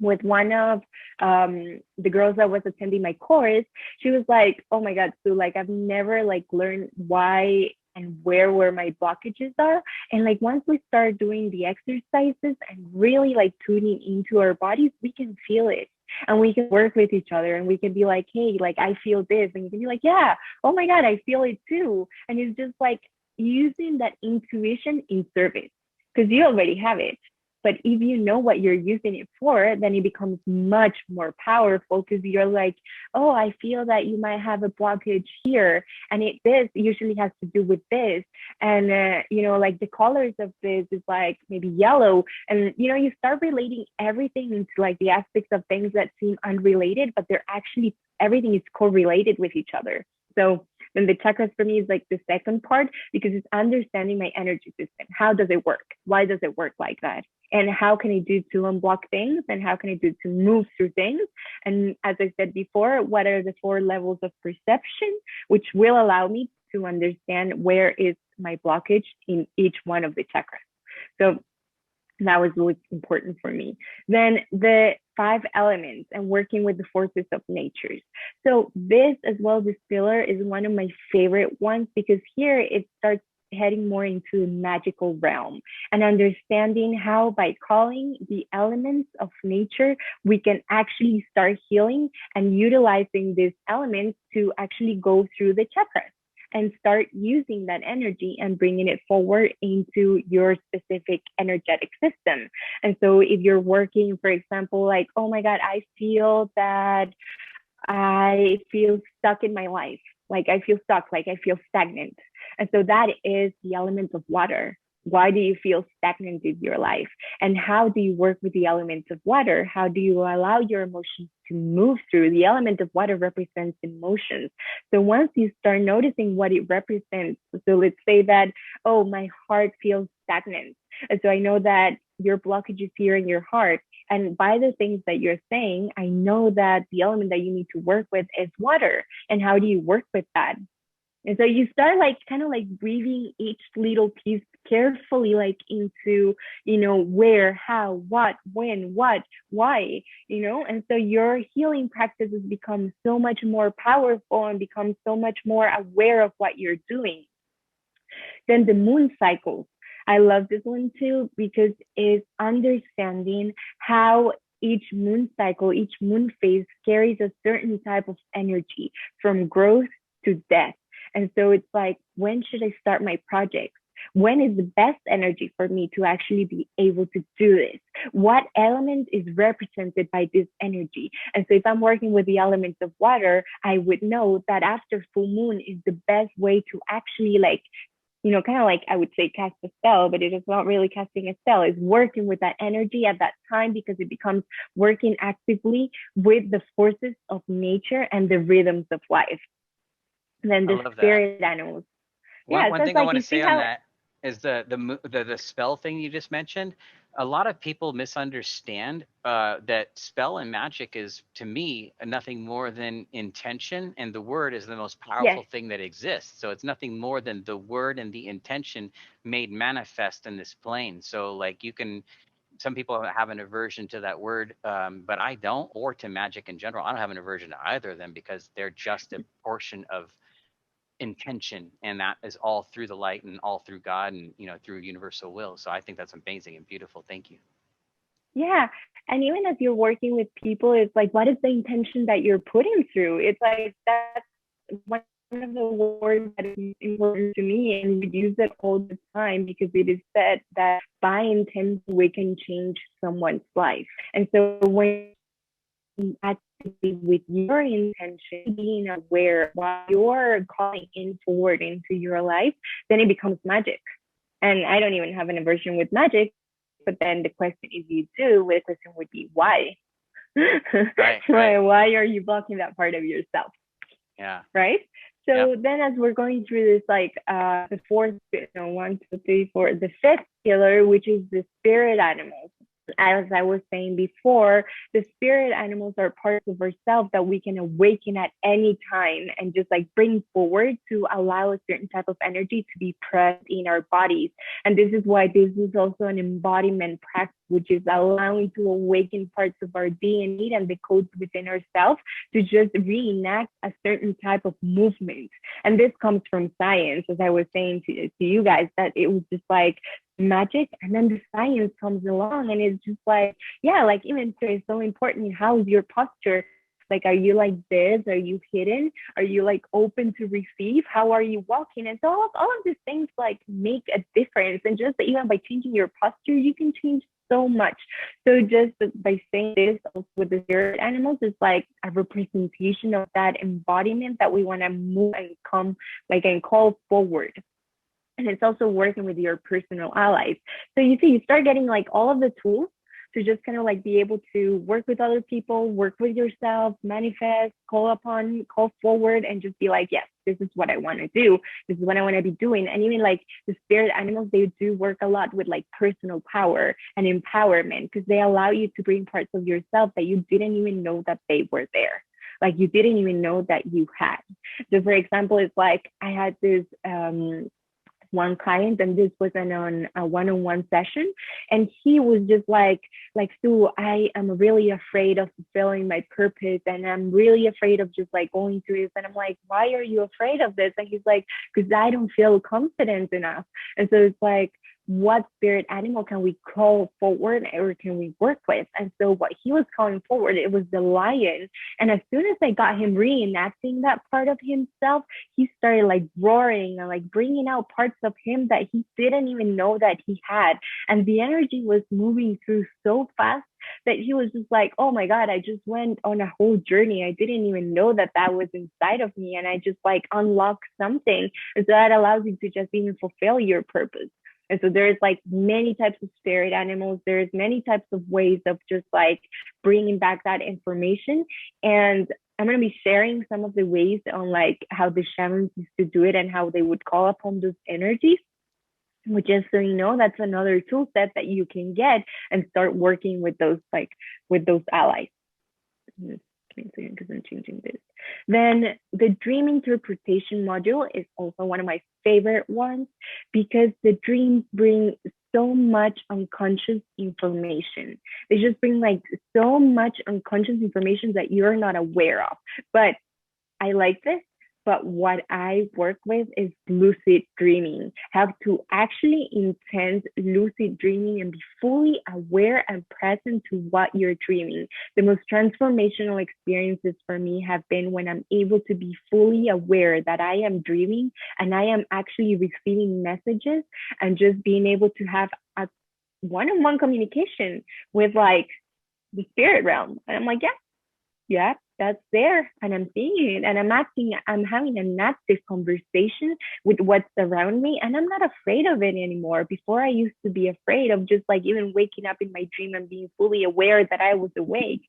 With one of the girls that was attending my course, she was like, oh my God, so like I've never like learned why and where my blockages are. And like once we start doing the exercises and really like tuning into our bodies, we can feel it. And we can work with each other and we can be like, hey, like I feel this. And you can be like, yeah, oh my God, I feel it too. And it's just like using that intuition in service because you already have it. But if you know what you're using it for, then it becomes much more powerful because you're like, oh, I feel that you might have a blockage here. And this usually has to do with this. And, like the colors of this is like maybe yellow. And, you start relating everything into like the aspects of things that seem unrelated, but they're actually, everything is correlated with each other. So then the chakras for me is like the second part because it's understanding my energy system. How does it work? Why does it work like that? And how can I do to unblock things? And how can I do to move through things? And as I said before, what are the 4 levels of perception, which will allow me to understand where is my blockage in each one of the chakras. So that was really important for me. Then the 5 elements and working with the forces of nature. So this as well, this pillar is one of my favorite ones because here it starts heading more into the magical realm and understanding how by calling the elements of nature, we can actually start healing and utilizing these elements to actually go through the chakras. and start using that energy and bringing it forward into your specific energetic system. And so if you're working, for example, like, oh my God, I feel that I feel stuck in my life. Like I feel stuck, like I feel stagnant. And so that is the element of water. Why do you feel stagnant in your life? And how do you work with the elements of water? How do you allow your emotions to move through? The element of water represents emotions. So once you start noticing what it represents, so let's say that, oh, my heart feels stagnant. And so I know that your blockage is here in your heart. And by the things that you're saying, I know that the element that you need to work with is water. And how do you work with that? And so you start like kind of like breathing each little piece carefully, like into, where, how, what, when, what, why, and so your healing practices become so much more powerful and become so much more aware of what you're doing. Then the moon cycles. I love this one too, because it's understanding how each moon cycle, each moon phase carries a certain type of energy from growth to death. And so it's like, when should I start my project? When is the best energy for me to actually be able to do this? What element is represented by this energy? And so if I'm working with the elements of water, I would know that after full moon is the best way to actually kind of like I would say cast a spell, but it is not really casting a spell. It's working with that energy at that time, because it becomes working actively with the forces of nature and the rhythms of life. And then I the love that. spirit animals. One Yeah, one so it's thing I like want to you see say on how, that is the spell thing you just mentioned. A lot of people misunderstand that spell and magic is, to me, nothing more than intention, and the word is the most yes, powerful thing that exists. So it's nothing more than the word and the intention made manifest in this plane. So like you can, some people have an aversion to that word, but I don't, or to magic in general. I don't have an aversion to either of them because they're just a portion of intention, and that is all through the light and all through God and through universal will. So I think that's amazing and beautiful. Thank you. yeah. And even as you're working with people, it's like, what is the intention that you're putting through? It's like that's one of the words that is important to me, and we use it all the time because it is said that by intention we can change someone's life. And so when actively with your intention, being aware while you're calling in forward into your life, then it becomes magic. And I don't even have an aversion with magic, but then the question, if you do, the question would be why? Right, right. Why are you blocking that part of yourself? Yeah. Right? Yep. So then as we're going through this, like the fourth, one, two, three, four, the fifth pillar, which is the spirit animals. As I was saying before, the spirit animals are parts of ourselves that we can awaken at any time and just like bring forward to allow a certain type of energy to be present in our bodies. And this is why this is also an embodiment practice, which is allowing to awaken parts of our DNA and the codes within ourselves to just reenact a certain type of movement. And this comes from science, as I was saying to you guys, that it was just like magic, and then the science comes along and it's just like, yeah, like even so it's so important. How is your posture? Like, are you like this? Are you hidden? Are you like open to receive? How are you walking? And so all of these things like make a difference. And just even by changing your posture, you can change so much. So just by saying this with the spirit animals, it's like a representation of that embodiment that we want to move and come like and call forward. And it's also working with your personal allies. So you see, you start getting like all of the tools to just kind of like be able to work with other people, work with yourself, manifest, call forward, and just be like, yes, this is what I want to do. This is what I want to be doing. And even like the spirit animals, they do work a lot with like personal power and empowerment, because they allow you to bring parts of yourself that you didn't even know that they were there. Like you didn't even know that you had. So for example, it's like I had this one client, and this was on a one-on-one session, and he was just like Sue, I am really afraid of fulfilling my purpose, and I'm really afraid of just like going through this. And I'm like, why are you afraid of this? And he's like, because I don't feel confident enough. And so it's like, what spirit animal can we call forward or can we work with? And so what he was calling forward, it was the lion. And as soon as I got him reenacting that part of himself, he started like roaring and like bringing out parts of him that he didn't even know that he had. And the energy was moving through so fast that he was just like, oh my God, I just went on a whole journey. I didn't even know that that was inside of me. And I just like unlocked something. And so that allows you to just even fulfill your purpose. And so there's like many types of spirit animals. There's many types of ways of just like bringing back that information. And I'm going to be sharing some of the ways on like how the shamans used to do it and how they would call upon those energies. Which is so you know that's another tool set that you can get and start working with those like with those allies. Give me a second because I'm changing this. Then the dream interpretation module is also one of my favorite ones because the dreams bring so much unconscious information. They just bring like so much unconscious information that you're not aware of. But I like this. But what I work with is lucid dreaming, how to actually intend lucid dreaming and be fully aware and present to what you're dreaming. The most transformational experiences for me have been when I'm able to be fully aware that I am dreaming and I am actually receiving messages and just being able to have a one-on-one communication with like the spirit realm. And I'm like, yeah, that's there. And I'm seeing it. And I'm having an active conversation with what's around me. And I'm not afraid of it anymore. Before I used to be afraid of just like even waking up in my dream and being fully aware that I was awake.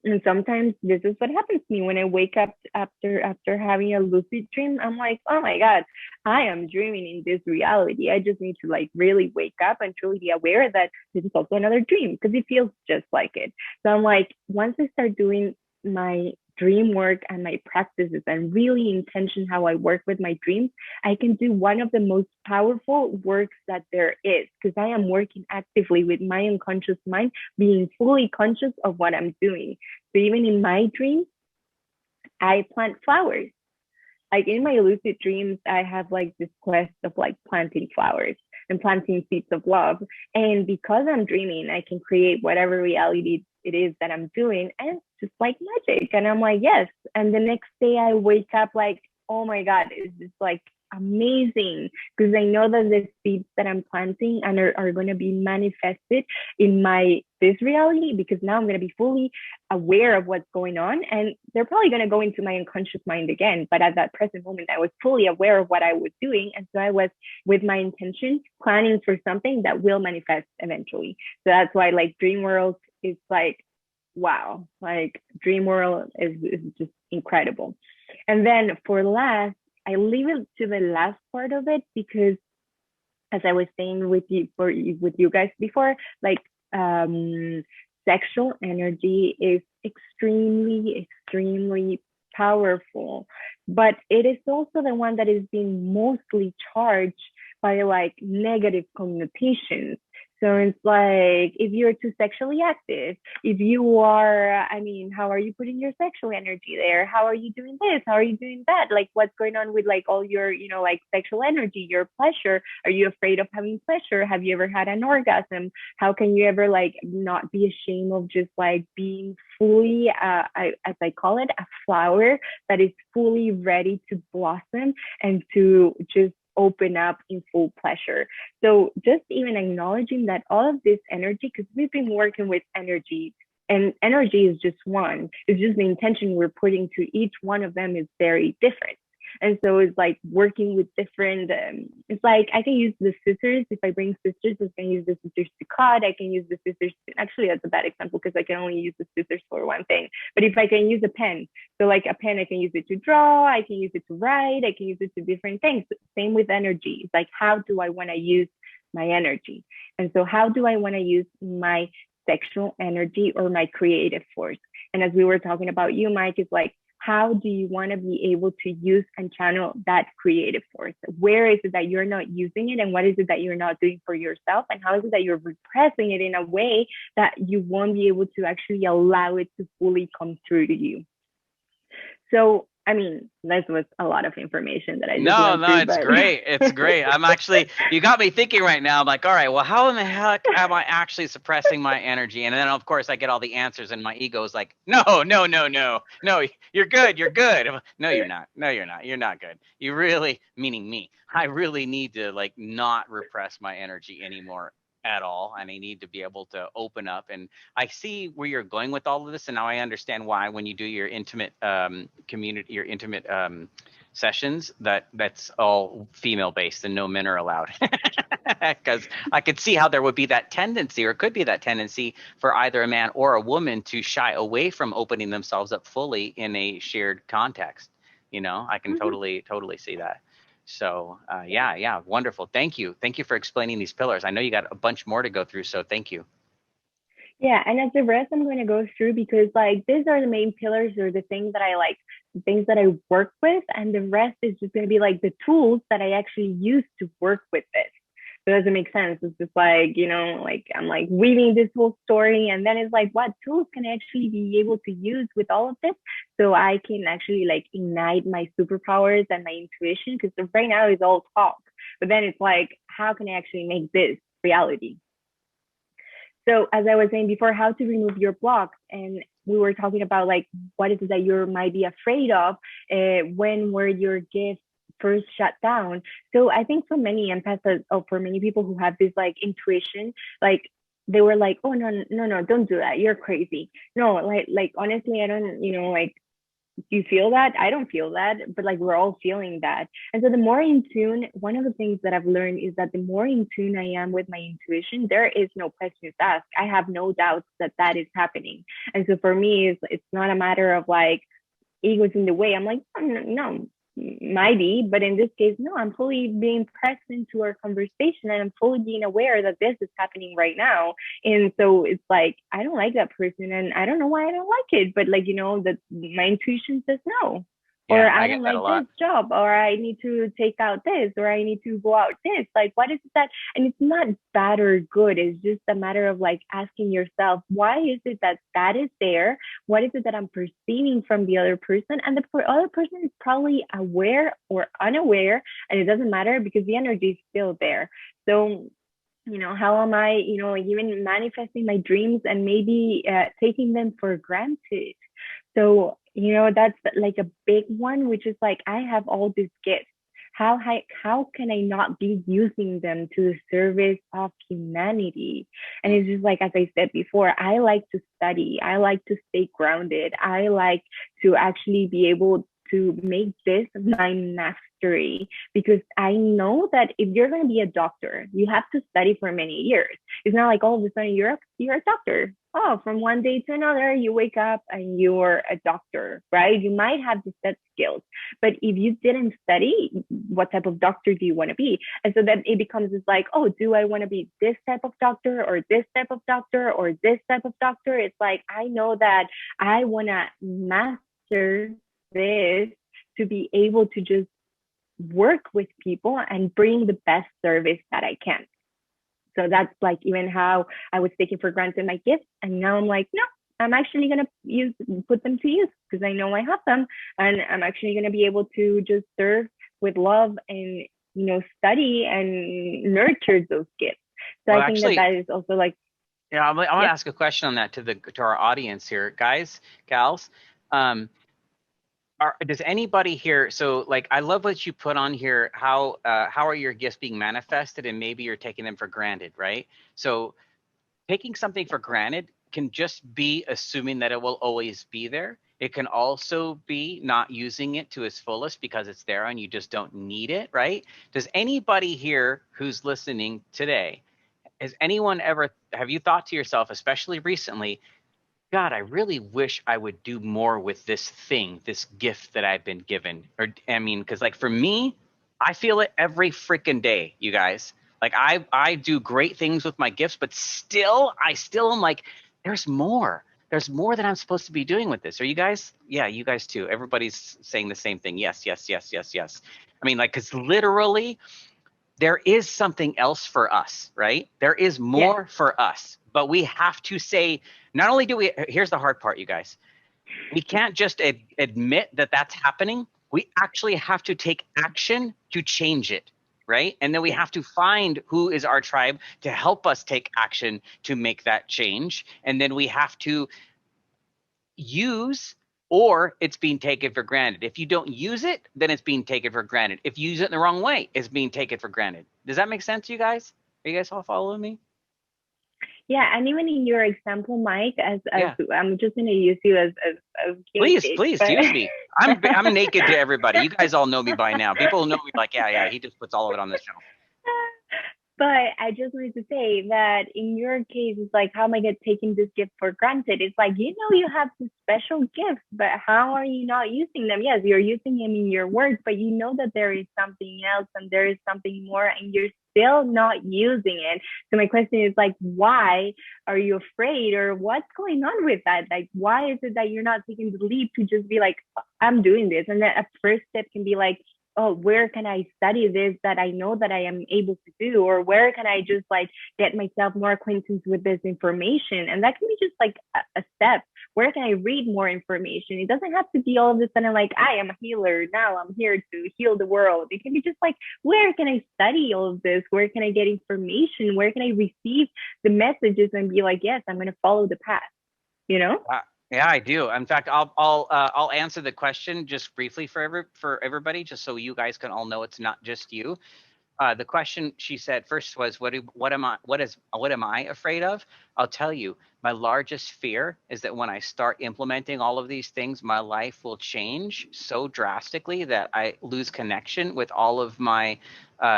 And sometimes this is what happens to me when I wake up after having a lucid dream. I'm like, oh my God, I am dreaming in this reality. I just need to like really wake up and truly be aware that this is also another dream because it feels just like it. So I'm like, once I start doing my dream work and my practices and really intention how I work with my dreams, I can do one of the most powerful works that there is because I am working actively with my unconscious mind, being fully conscious of what I'm doing. So even in my dreams, I plant flowers. Like in my lucid dreams, I have like this quest of like planting flowers and planting seeds of love. And because I'm dreaming, I can create whatever reality it is that I'm doing. And it's just like magic. And I'm like, yes. And the next day I wake up like, oh my God, it's just like amazing because I know that the seeds that I'm planting and are going to be manifested in my this reality because now I'm going to be fully aware of what's going on and they're probably going to go into my unconscious mind again, but at that present moment I was fully aware of what I was doing, and so I was with my intention planning for something that will manifest eventually. So that's why like dream world is like wow, like dream world is just incredible. And then for last, I leave it to the last part of it because, as I was saying with you guys before, like sexual energy is extremely powerful, but it is also the one that is being mostly charged by like negative connotations. So it's like if you're too sexually active, if you are, I mean, how are you putting your sexual energy there? How are you doing this? How are you doing that? Like what's going on with like all your, like sexual energy, your pleasure? Are you afraid of having pleasure? Have you ever had an orgasm? How can you ever like not be ashamed of just like being fully, as I call it, a flower that is fully ready to blossom and to just open up in full pleasure. So just even acknowledging that all of this energy, because we've been working with energy and energy is just one, it's just the intention we're putting to each one of them is very different. And so it's like working with different, it's like I can use the scissors. If I bring scissors, I can use the scissors to cut. I can use the scissors actually, that's a bad example because I can only use the scissors for one thing. But if I can use a pen, so like a pen, I can use it to draw, I can use it to write, I can use it to different things. Same with energy. It's like, how do I want to use my energy? And so how do I want to use my sexual energy or my creative force? And as we were talking about you, Mike, is like, how do you want to be able to use and channel that creative force? Where is it that you're not using it? And what is it that you're not doing for yourself? And how is it that you're repressing it in a way that you won't be able to actually allow it to fully come through to you? So I mean, this was a lot of information that I just No, went no, through, it's but great. It's great. I'm actually, you got me thinking right now. I'm like, all right, well, how in the heck am I actually suppressing my energy? And then, of course, I get all the answers, and my ego is like, no, no, no, no, no, you're good. You're good. No, you're not. No, you're not. You're not good. You really, meaning me, I really need to like not repress my energy anymore at all. And I need to be able to open up. And I see where you're going with all of this. And now I understand why when you do your intimate community, your intimate sessions that's all female based and no men are allowed because I could see how there would be that tendency or could be that tendency for either a man or a woman to shy away from opening themselves up fully in a shared context. I can totally see that. So yeah, wonderful. Thank you for explaining these pillars. I know you got a bunch more to go through, so thank you. yeah, and as the rest I'm going to go through because like these are the main pillars or the things that I like, the things that I work with, and the rest is just going to be like the tools that I actually use to work with this. So it doesn't make sense. It's just like, like I'm like weaving this whole story, and then it's like, what tools can I actually be able to use with all of this so I can actually like ignite my superpowers and my intuition? Because right now it's all talk, but then it's like, how can I actually make this reality? So as I was saying before, how to remove your blocks, and we were talking about like what is it that you might be afraid of when were your gifts first shut down. So I think for many empaths or for many people who have this like intuition, like they were like, oh no, no, no, don't do that, you're crazy. No, like honestly, I don't, like, do you feel that? I don't feel that, but like we're all feeling that. And so the more in tune, one of the things that I've learned is that the more in tune I am with my intuition, there is no questions asked. I have no doubts that that is happening. And so for me, it's not a matter of like ego's in the way. I'm like, oh, no, no, might be, but in this case, no, I'm fully being present to our conversation and I'm fully being aware that this is happening right now. And so it's like, I don't like that person and I don't know why I don't like it, but like, that my intuition says no. Or Yeah, I I don't get that a like this lot. job, or I need to take out this, or I need to go out this. Like, what is that? And it's not bad or good. It's just a matter of like asking yourself, why is it that that is there? What is it that I'm perceiving from the other person? And the other person is probably aware or unaware, and it doesn't matter because the energy is still there. So, how am I, like even manifesting my dreams and maybe taking them for granted? So, that's like a big one, which is like, I have all these gifts. How can I not be using them to the service of humanity? And Mm. it's just like, as I said before, I like to study. I like to stay grounded. I like to actually be able to make this my mastery because I know that if you're going to be a doctor, you have to study for many years. It's not like all of a sudden you're a doctor. Oh, from one day to another, you wake up and you're a doctor, right? You might have the set skills, but if you didn't study, what type of doctor do you want to be? And so then it becomes this like, oh, do I want to be this type of doctor or this type of doctor or this type of doctor? It's like, I know that I want to master this to be able to just work with people and bring the best service that I can. So that's like even how I was taking for granted my gifts. And now I'm like, no, I'm actually going to put them to use because I know I have them. And I'm actually going to be able to just serve with love and, study and nurture those gifts. So Well, I think that actually, that is also like, yeah, I'm gonna yeah, ask a question on that to our audience here, guys, gals. Um, does anybody here? So, like, I love what you put on here. How are your gifts being manifested, and maybe you're taking them for granted, right? So, taking something for granted can just be assuming that it will always be there. It can also be not using it to its fullest because it's there and you just don't need it, right? Does anybody here who's listening today, has anyone ever, have you thought to yourself, especially recently, God, I really wish I would do more with this thing, this gift that I've been given? Or, I mean, because like for me, I feel it every freaking day, you guys. Like I do great things with my gifts, but I still am like, there's more. There's more that I'm supposed to be doing with this. Are you guys? Yeah, you guys too. Everybody's saying the same thing. Yes, yes, yes, yes, yes. I mean, like, because literally, there is something else for us, right? There is yeah, more for us, but we have to say, not only do we, here's the hard part, you guys. We can't just admit that that's happening. We actually have to take action to change it, right? And then we Yeah. have to find who is our tribe to help us take action to make that change. And then we have to use, or it's being taken for granted. If you don't use it, then it's being taken for granted. If you use it in the wrong way, it's being taken for granted. Does that make sense to you guys? Are you guys all following me? Yeah, and even in your example, Mike, as Yeah. I'm just gonna use you as guinea Please, pig, please but use me. I'm naked to everybody. You guys all know me by now. People know me like, yeah, yeah, he just puts all of it on this channel. but I just wanted to say that in your case, it's like, how am I get taking this gift for granted? It's like, you know, you have this special gifts, but how are you not using them? Yes, you're using them in your work, but you know that there is something else and there is something more, and you're still not using it. So my question is like, why are you afraid, or what's going on with that? Like, why is it that you're not taking the leap to just be like, I'm doing this? And then a first step can be like, oh, where can I study this that I know that I am able to do? Or where can I just like get myself more acquaintance with this information? And that can be just like a step. Where can I read more information? It doesn't have to be all of a sudden like, I am a healer. Now I'm here to heal the world. It can be just like, where can I study all of this? Where can I get information? Where can I receive the messages and be like, yes, I'm going to follow the path, you know? Uh, yeah, I do. In fact, I'll answer the question just briefly for everybody, just so you guys can all know it's not just you. The question she said first was, what am I afraid of? I'll tell you, my largest fear is that when I start implementing all of these things, my life will change so drastically that I lose connection with all of my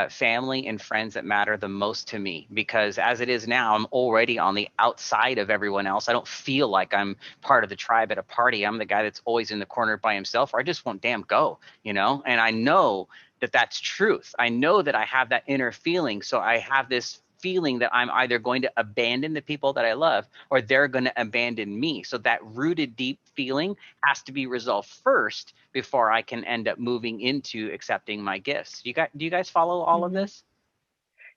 family and friends that matter the most to me. Because as it is now, I'm already on the outside of everyone else. I don't feel like I'm part of the tribe at a party. I'm the guy that's always in the corner by himself, or I just won't damn go, you know? And I know that that's truth. I know that I have that inner feeling. So I have this feeling that I'm either going to abandon the people that I love, or they're going to abandon me. So that rooted deep feeling has to be resolved first before I can end up moving into accepting my gifts. Do you guys follow all of Mm-hmm. this?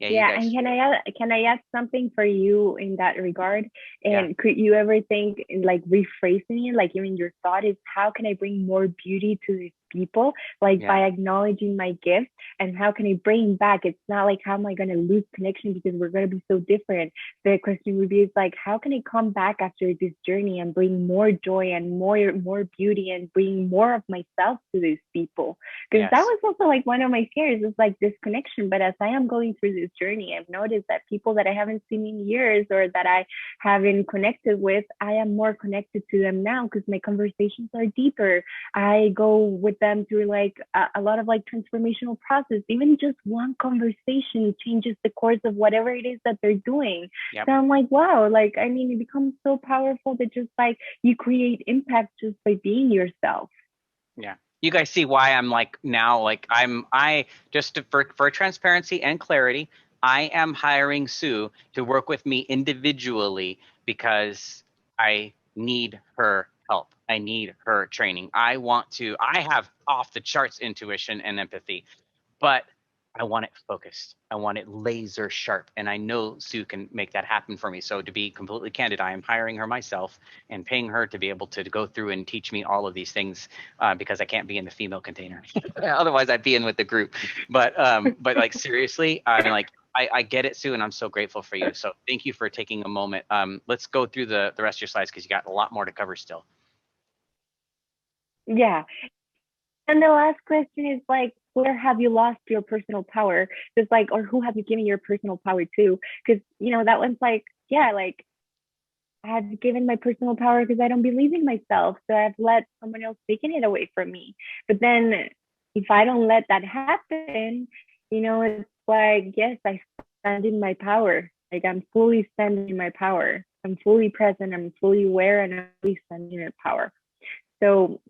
Yeah, you Yeah, and guys. can I add something for you in that regard? Yeah. And could you ever think in like rephrasing it, like even your thought is, how can I bring more beauty to these people? Like Yeah. by acknowledging my gift, and how can I bring back? It's not like, how am I gonna lose connection because we're gonna be so different. The question would be is like, how can I come back after this journey and bring more joy and more beauty and bring more of myself to these people? Because that Yes. was also like one of my fears, is like this connection. But as I am going through this journey, I've noticed that people that I haven't seen in years or that I haven't connected with, I am more connected to them now because my conversations are deeper. I go with them through like a lot of like transformational process. Even just one conversation changes the course of whatever it is that they're doing. Yep. So I'm like, wow, like, I mean, it becomes so powerful that just like you create impact just by being yourself. Yeah. You guys see why I'm like now, like I just for transparency and clarity, I am hiring Sue to work with me individually because I need her help. I need her training. I have off the charts intuition and empathy, but I want it focused. I want it laser sharp. And I know Sue can make that happen for me. So, to be completely candid, I am hiring her myself and paying her to be able to go through and teach me all of these things because I can't be in the female container. Otherwise, I'd be in with the group. But like seriously, I mean, like I get it, Sue, and I'm so grateful for you. So, thank you for taking a moment. Let's go through the rest of your slides because you got a lot more to cover still. Yeah. And the last question is like, where have you lost your personal power? Just like, or who have you given your personal power to? Because, you know, that one's like, yeah, like I've given my personal power because I don't believe in myself. So I've let someone else taking it away from me. But then if I don't let that happen, you know, it's like, yes, I stand in my power. Like I'm fully standing in my power. I'm fully present. I'm fully aware, and I'm fully standing in my power. So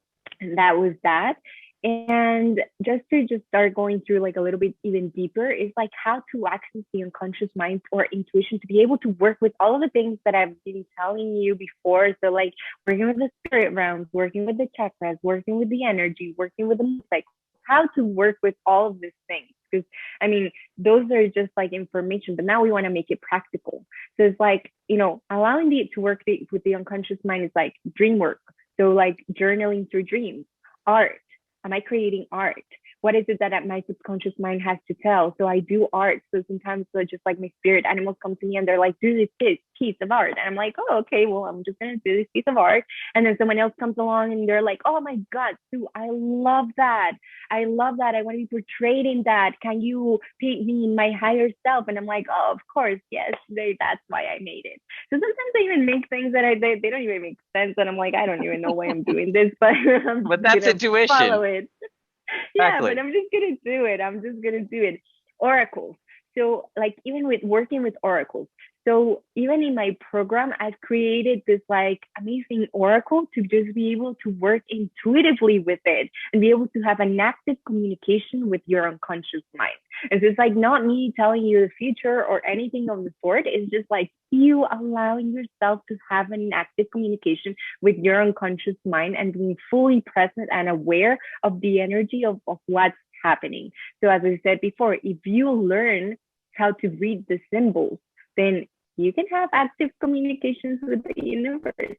that was that. And just to just start going through like a little bit even deeper is like how to access the unconscious mind or intuition to be able to work with all of the things that I've been telling you before. So like working with the spirit realms, working with the chakras, working with the energy, working with the like how to work with all of these things. Because I mean, those are just like information, but now we want to make it practical. So it's like, you know, allowing it to work with the unconscious mind is like dream work, So like journaling through dreams, art. Am I creating art? What is it that my subconscious mind has to tell? So I do art. So sometimes just like my spirit animals come to me and they're like, do this piece of art. And I'm like, oh, okay, well, I'm just going to do this piece of art. And then someone else comes along and they're like, oh my God, Sue, I love that. I love that. I want to be portrayed in that. Can you paint me in my higher self? And I'm like, oh, of course, yes, that's why I made it. So sometimes I even make things that they don't even make sense. And I'm like, I don't even know why I'm doing this, but I'm But just that's going to follow intuition. it. Yeah, but Exactly. I'm just gonna do it. I'm just gonna do it. Oracles. So like even with working with oracles. So even in my program, I've created this like amazing oracle to just be able to work intuitively with it and be able to have an active communication with your unconscious mind. And so it's like not me telling you the future or anything of the sort. It's just like you allowing yourself to have an active communication with your unconscious mind and being fully present and aware of the energy of what's happening. So as I said before, if you learn how to read the symbols, then you can have active communications with the universe.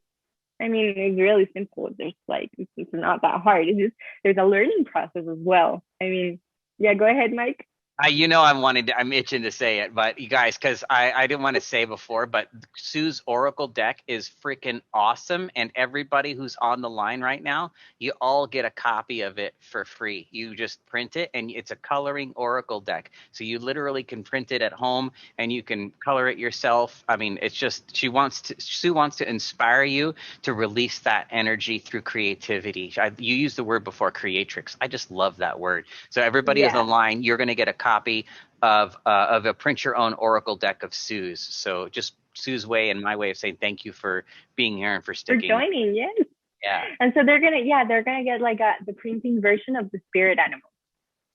I mean, it's really simple. There's like, it's not that hard. It's just, there's a learning process as well. I mean, yeah, go ahead, Mike. I'm itching to say it, but you guys, because I didn't want to say before, but Sue's Oracle deck is freaking awesome. And everybody who's on the line right now, you all get a copy of it for free. You just print it, and it's a coloring Oracle deck. So you literally can print it at home and you can color it yourself. I mean, it's just, Sue wants to inspire you to release that energy through creativity. You used the word before, creatrix. I just love that word. So everybody is Yeah, online. You're going to get a copy of a print your own Oracle deck of Sue's. So just Sue's way and my way of saying thank you for being here and for for sticking. joining. Yes. Yeah. And so they're gonna get like the printing version of the spirit animal.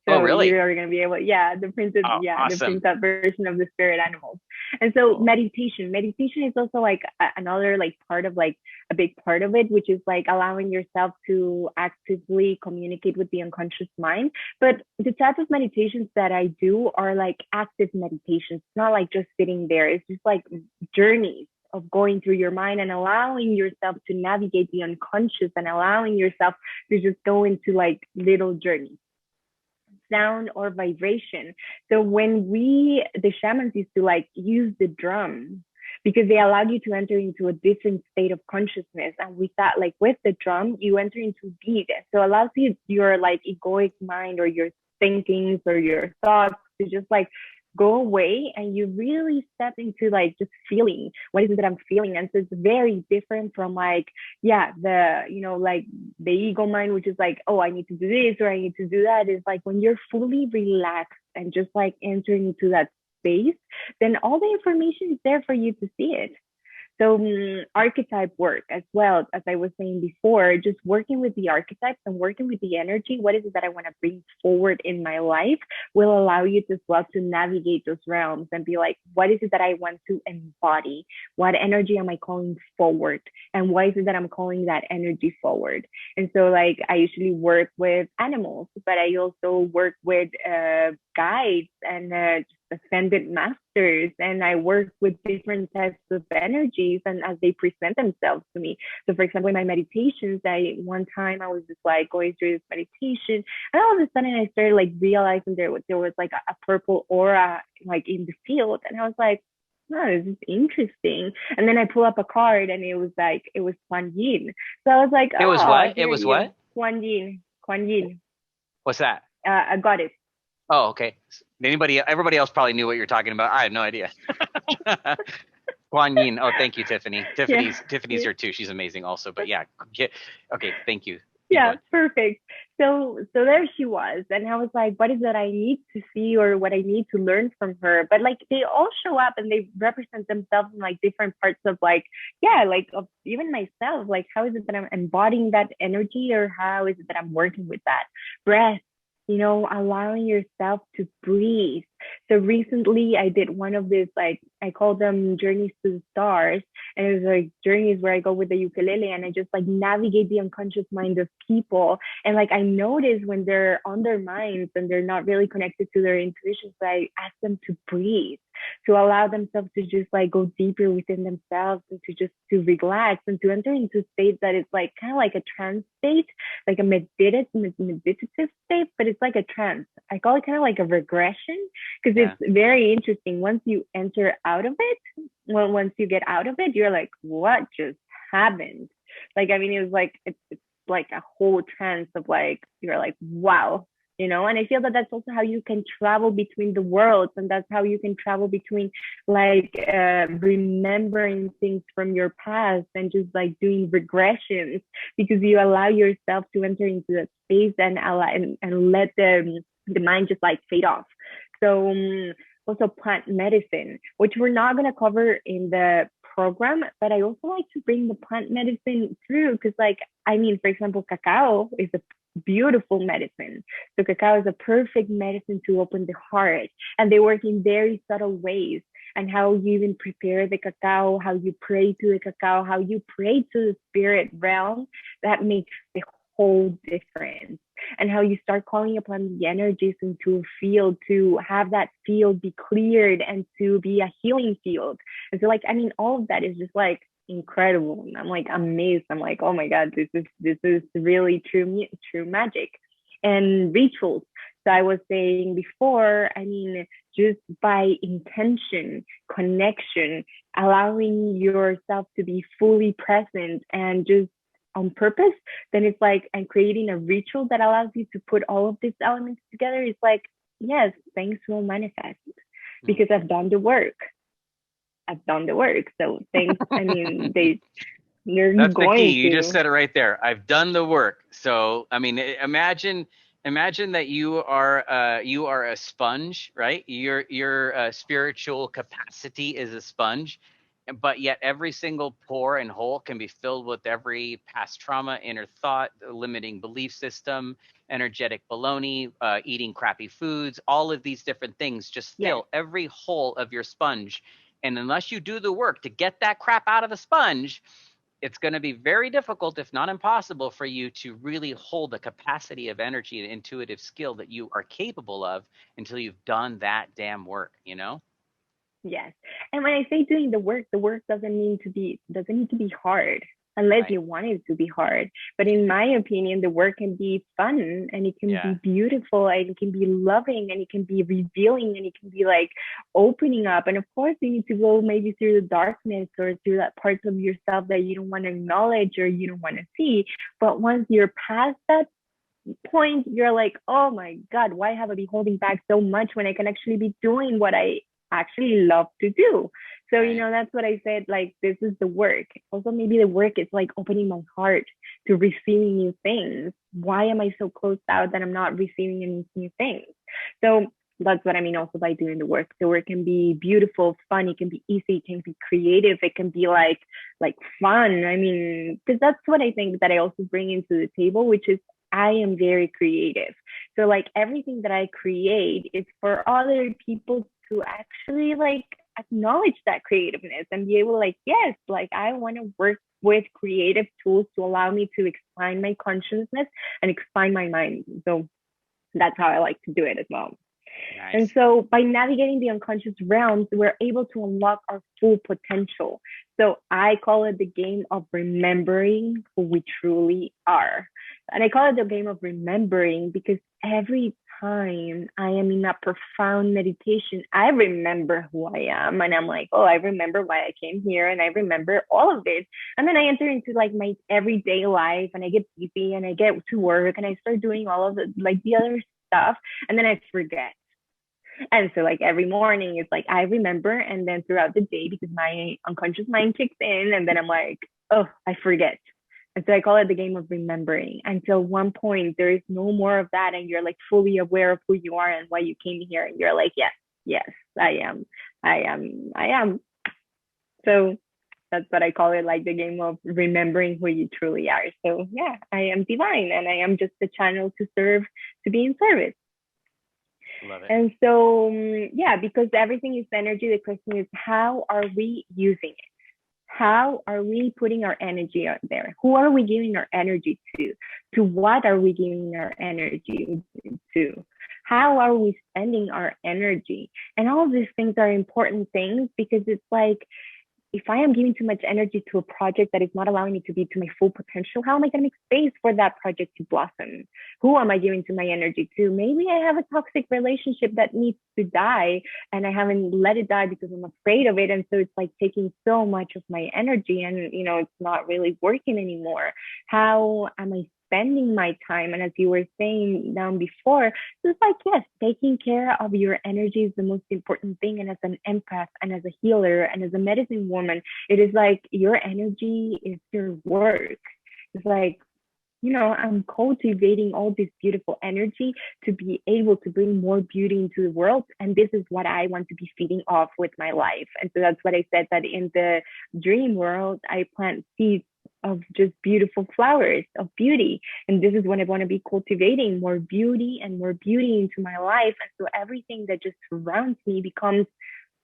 Oh, So really? you are going to be able, Oh, the awesome. printed version of the spirit animals. And so Cool. meditation is also like another like part of like a big part of it, which is like allowing yourself to actively communicate with the unconscious mind. But the type of meditations that I do are like active meditations. It's not like just sitting there. It's just like journeys of going through your mind and allowing yourself to navigate the unconscious and allowing yourself to just go into like little journeys, sound or vibration. So when the shamans used to like use the drum because they allowed you to enter into a different state of consciousness. And with that, like with the drum, you enter into beat. So it allows you your like egoic mind or your thinkings or your thoughts to just like go away and you really step into like just feeling what is it that I'm feeling. And so it's very different from like, yeah, like the ego mind, which is like, oh, I need to do this or I need to do that, is like when you're fully relaxed and just like entering into that space, then all the information is there for you to see it. So archetype work as well, as I was saying before, just working with the archetypes and working with the energy, what is it that I want to bring forward in my life will allow you as well to navigate those realms and be like, what is it that I want to embody? What energy am I calling forward? And why is it that I'm calling that energy forward? And so like I usually work with animals, but I also work with guides and ascended masters, and I work with different types of energies and as they present themselves to me. So for example, in my meditations, one time I was just like going through this meditation and all of a sudden I started like realizing there was like a purple aura like in the field, and I was like, oh, this is interesting. And then I pull up a card and it was Kuan Yin. So I was like, It was oh, what? It here was you what? Kuan Yin, Kuan Yin, What's that? a goddess. Oh, okay. Everybody else probably knew what you're talking about. I had no idea. Guan Yin. Oh, thank you, Tiffany. Yeah. Tiffany's here too. She's amazing also. But yeah, okay, thank you. Keep Yeah, going. perfect. So there she was, and I was like, what is that I need to see or what I need to learn from her? But like they all show up and they represent themselves in like different parts of like, yeah, like of even myself. Like how is it that I'm embodying that energy, or how is it that I'm working with that breath? Allowing yourself to breathe. So recently I did one of these, like I call them journeys to the stars. And it was like journeys where I go with the ukulele and I just like navigate the unconscious mind of people. And like I notice when they're on their minds and they're not really connected to their intuition, so I ask them to breathe. to allow themselves to just like go deeper within themselves and to just to relax and to enter into states that it's like kind of like a trance state, like a meditative state, but it's like a trance. I call it kind of like a regression because Yeah. it's very interesting. Once you enter out of it, well, once you get out of it, you're like, what just happened? Like, I mean, it was like it's like a whole trance of like you're like, wow, you know. And I feel that that's also how you can travel between the worlds, and that's how you can travel between like remembering things from your past and just like doing regressions, because you allow yourself to enter into that space and allow and let the mind just like fade off. So also plant medicine, which we're not going to cover in the program, but I also like to bring the plant medicine through because, like, I mean, for example, cacao is a beautiful medicine. So cacao is a perfect medicine to open the heart, and they work in very subtle ways. And how you even prepare the cacao, how you pray to the cacao, how you pray to the spirit realm, that makes the whole difference. And how you start calling upon the energies into a field to have that field be cleared and to be a healing field. And so, like, I mean, all of that is just like incredible. And I'm like amazed. I'm like, oh my God, this is really true magic. And rituals. So I was saying before, I mean, just by intention, connection, allowing yourself to be fully present and just on purpose, then it's like, and creating a ritual that allows you to put all of these elements together. It's like, yes, things will manifest Mm. because I've done the work. I've done the work. So things, I mean, they're That's the key. going You just to. said it right there. I've done the work. So, I mean, imagine that you are a sponge, right? Your spiritual capacity is a sponge, but yet every single pore and hole can be filled with every past trauma, inner thought, limiting belief system, energetic baloney, eating crappy foods, all of these different things just Yes, fill every hole of your sponge. And unless you do the work to get that crap out of the sponge, it's going to be very difficult, if not impossible, for you to really hold the capacity of energy and intuitive skill that you are capable of until you've done that damn work, you know? yes. And when I say doing the work doesn't need to be hard unless Right. you want it to be hard. But in my opinion, the work can be fun and it can Yeah. be beautiful and it can be loving and it can be revealing and it can be like opening up. And of course, you need to go maybe through the darkness or through that parts of yourself that you don't want to acknowledge or you don't want to see. But once you're past that point, you're like, oh my God, why have I been holding back so much when I can actually be doing what I actually love to do? So, you Right. know, that's what I said. Like, this is the work. Also, maybe the work is like opening my heart to receiving new things. Why am I so closed out that I'm not receiving any new things? So, that's what I mean also by doing the work. The work can be beautiful, fun, it can be easy, it can be creative, it can be like fun. I mean, because that's what I think that I also bring into the table, which is I am very creative. So like everything that I create is for other people to actually like acknowledge that creativeness and be able to like, yes, like I want to work with creative tools to allow me to expand my consciousness and expand my mind. So that's how I like to do it as well. And Nice. so by navigating the unconscious realms, we're able to unlock our full potential. So I call it the game of remembering who we truly are. And I call it the game of remembering because every time I am in a profound meditation, I remember who I am. And I'm like, oh, I remember why I came here and I remember all of this. And then I enter into like my everyday life and I get busy and I get to work and I start doing all of the like the other stuff. And then I forget. And so like every morning it's like I remember and then throughout the day because my unconscious mind kicks in and then I'm like, oh, I forget. And so I call it the game of remembering until one point there is no more of that and you're like fully aware of who you are and why you came here and you're like, yes, yes, I am. I am. I am. So that's what I call it, like the game of remembering who you truly are. So yeah, I am divine and I am just a channel to serve, to be in service. Love it. And so, yeah, because everything is energy, the question is, how are we using it? How are we putting our energy out there? Who are we giving our energy to? To what are we giving our energy to? how are we spending our energy? And all these things are important things because it's like, if I am giving too much energy to a project that is not allowing me to be to my full potential, how am I going to make space for that project to blossom? Who am I giving to my energy to? Maybe I have a toxic relationship that needs to die and I haven't let it die because I'm afraid of it. And so it's like taking so much of my energy and, it's not really working anymore. How am I spending my time? And as you were saying down before, so it's like, yes, taking care of your energy is the most important thing. And as an empath and as a healer and as a medicine woman, it is like your energy is your work. It's like, I'm cultivating all this beautiful energy to be able to bring more beauty into the world. And this is what I want to be feeding off with my life. And so that's what I said, that in the dream world, I plant seeds of just beautiful flowers of beauty. And this is what I want to be cultivating, more beauty and more beauty into my life. And so everything that just surrounds me becomes,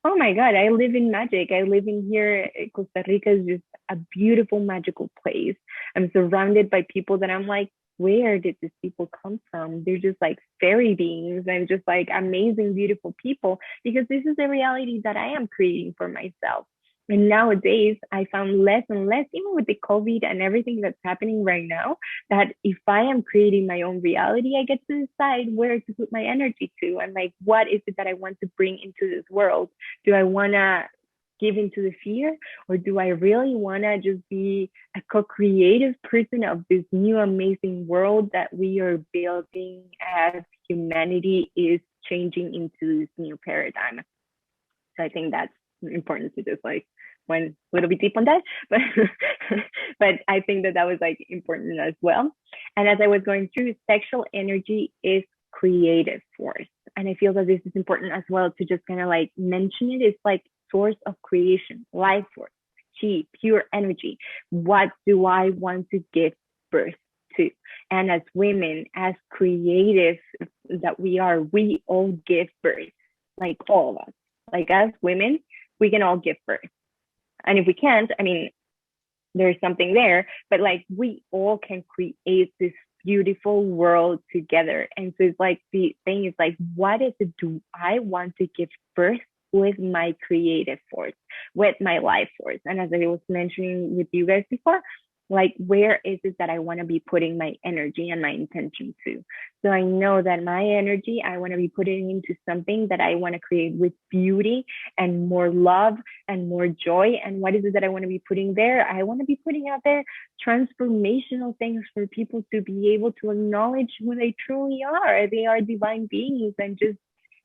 oh my God, I live in magic. I live in here. Costa Rica is just a beautiful, magical place. I'm surrounded by people that I'm like, where did these people come from? They're just like fairy beings and just like amazing, beautiful people, because this is the reality that I am creating for myself. And nowadays, I found less and less, even with the COVID and everything that's happening right now, that if I am creating my own reality, I get to decide where to put my energy to and like, what is it that I want to bring into this world? Do I want to give into the fear, or do I really want to just be a co-creative person of this new amazing world that we are building as humanity is changing into this new paradigm? So I think that's important to just like went a little bit deep on that, but but I think that that was like important as well. And as I was going through, sexual energy is creative force, and I feel that this is important as well to just kind of like mention it. It's like source of creation, life force, chi, pure energy. What do I want to give birth to? And as women, as creative that we are, we all give birth, like all of us. Like as women, we can all give birth. And if we can't, I mean, there's something there, but like we all can create this beautiful world together. And so it's like the thing is like, what is it do I want to give birth with my creative force, with my life force? And as I was mentioning with you guys before, like where is it that I want to be putting my energy and my intention to? So I know that my energy, I want to be putting into something that I want to create with beauty and more love and more joy. And what is it that I want to be putting there? I want to be putting out there transformational things for people to be able to acknowledge who they truly are. They are divine beings, and just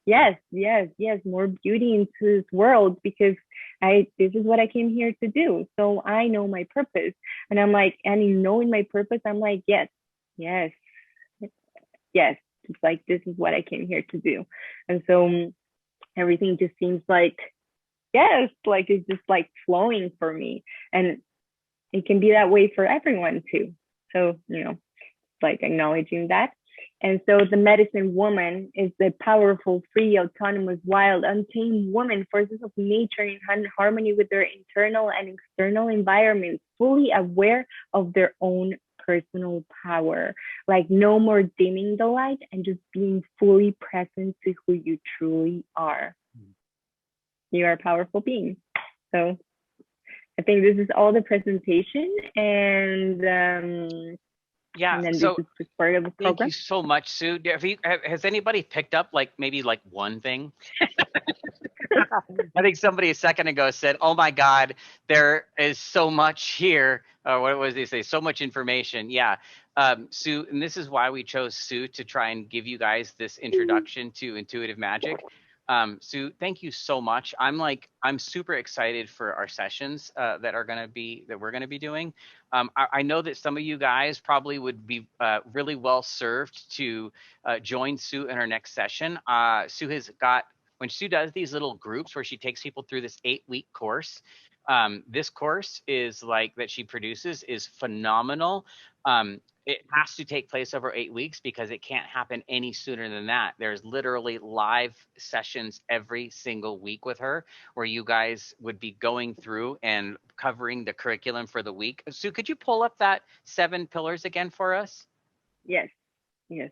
yes, yes, yes, more beauty into this world, because this is what I came here to do. So I know my purpose. And I'm like, and in knowing my purpose, I'm like, yes, yes, yes. It's like this is what I came here to do. And so everything just seems like, yes, like it's just like flowing for me. And it can be that way for everyone too. So, like acknowledging that. And so the medicine woman is the powerful, free, autonomous, wild, untamed woman, forces of nature in harmony with their internal and external environments, fully aware of their own personal power. Like no more dimming the light and just being fully present to who you truly are. You are a powerful being. So I think this is all the presentation, Yeah. and then this So is just part of the thank you program. so much, Sue. Has anybody picked up like maybe like one thing? I think somebody a second ago said, "Oh my God, there is so much here." What was they say? So much information. Yeah, Sue, and this is why we chose Sue to try and give you guys this introduction to intuitive magic. Sue, thank you so much. I'm super excited for our sessions that we're gonna be doing. I know that some of you guys probably would be really well served to join Sue in our next session. Sue has got when Sue does these little groups where she takes people through this 8-week course. This course is like that she produces is phenomenal. It has to take place over 8 weeks because it can't happen any sooner than that. There's literally live sessions every single week with her where you guys would be going through and covering the curriculum for the week. Sue, could you pull up that 7 pillars again for us? Yes, yes.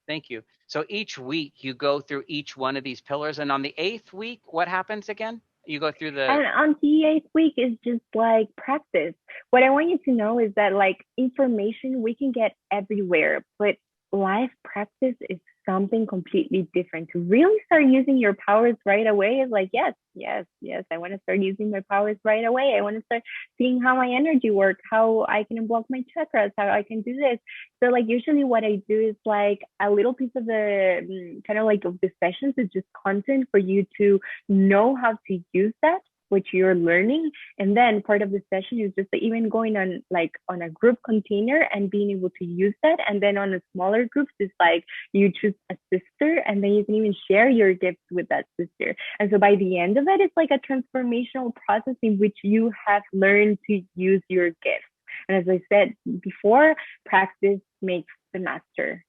Thank you. So each week you go through each one of these pillars, and on the eighth week, what happens again? You go through the. And on the eighth week is just like practice. What I want you to know is that like information we can get everywhere, but life practice is something completely different. To really start using your powers right away is like, yes, yes, yes, I want to start using my powers right away. I want to start seeing how my energy works, how I can unblock my chakras, how I can do this. So like usually what I do is like a little piece of the kind of like of the sessions is just content for you to know how to use that which you're learning. And then part of the session is just even going on like on a group container and being able to use that. And then on a smaller groups, it's like you choose a sister and then you can even share your gifts with that sister. And so by the end of it, it's like a transformational process in which you have learned to use your gifts. And as I said before, practice makes the master.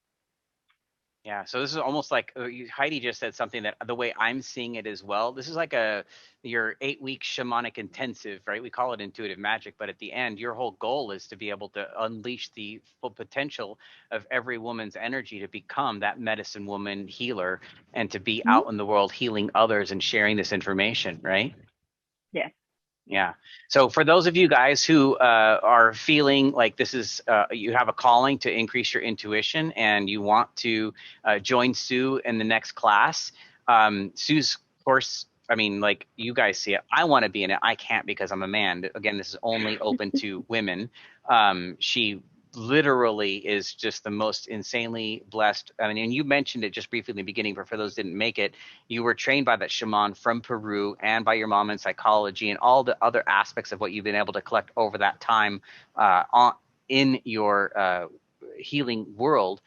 Yeah, so this is almost like Heidi just said something that the way I'm seeing it as well. This is like a your 8 week shamanic intensive, right? We call it intuitive magic, but at the end, your whole goal is to be able to unleash the full potential of every woman's energy to become that medicine woman healer and to be Mm-hmm. out in the world healing others and sharing this information, right? Yes. Yeah. So for those of you guys who are feeling like this is you have a calling to increase your intuition and you want to join Sue in the next class, Sue's course. I mean, like you guys see it. I want to be in it. I can't because I'm a man. Again, this is only open to women. She literally is just the most insanely blessed. I mean, and you mentioned it just briefly in the beginning, but for those who didn't make it, you were trained by that shaman from Peru and by your mom in psychology and all the other aspects of what you've been able to collect over that time in your healing world.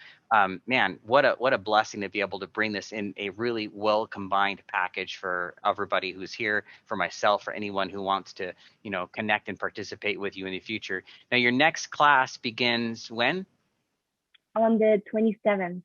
Man, what a blessing to be able to bring this in a really well combined package for everybody who's here, for myself, for anyone who wants to, connect and participate with you in the future. Now, your next class begins when? On the 27th.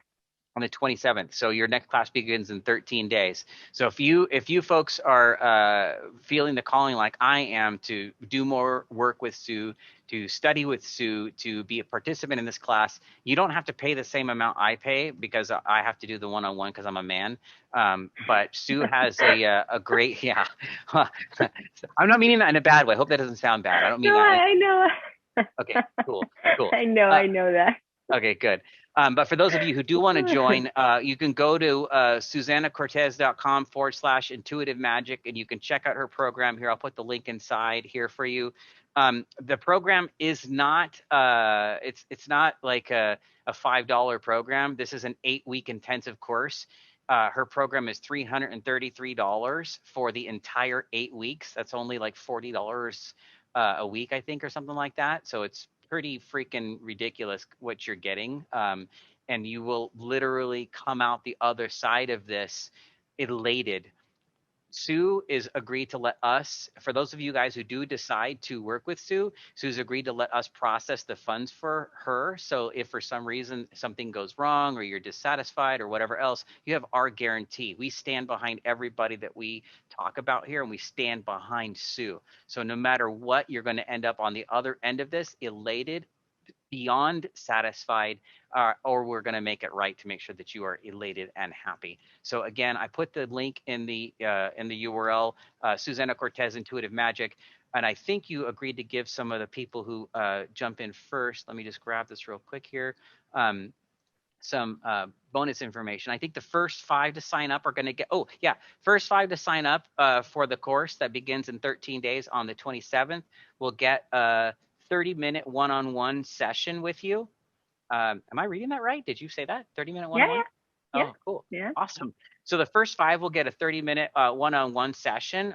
On the 27th. So your next class begins in 13 days. So if you folks are feeling the calling like I am to do more work with Sue, to study with Sue, to be a participant in this class, you don't have to pay the same amount I pay because I have to do the one-on-one because I'm a man. But Sue has a great yeah. I'm not meaning that in a bad way. I hope that doesn't sound bad. I don't No, mean that. I know. Okay, cool, cool. Uh, I know that. Okay, good. But for those of you who do want to join, you can go to SusannaCortez.com/intuitive magic and you can check out her program here. I'll put the link inside here for you. The program is not it's not like a $5 program. This is an 8 week intensive course. Her program is $333 for the entire 8 weeks. That's only like $40 a week, I think, or something like that. So it's pretty freaking ridiculous what you're getting. And you will literally come out the other side of this elated. Sue is agreed to let us, for those of you guys who do decide to work with Sue, Sue's agreed to let us process the funds for her. So if for some reason something goes wrong or you're dissatisfied or whatever else, you have our guarantee. We stand behind everybody that we talk about here and we stand behind Sue. So no matter what, you're going to end up on the other end of this elated, beyond satisfied, or we're going to make it right to make sure that you are elated and happy. So again, I put the link in the URL, Susanna Cortez Intuitive Magic, and I think you agreed to give some of the people who jump in first. Let me just grab this real quick here. Some bonus information. I think the first 5 to sign up are going to get, oh yeah, first 5 to sign up for the course that begins in 13 days on the 27th will get a 30-minute one-on-one session with you. Am I reading that right? Did you say that? 30-minute Yeah, one-on-one? yeah, Oh, cool. yeah, Awesome. So the first 5 will get a 30-minute one-on-one session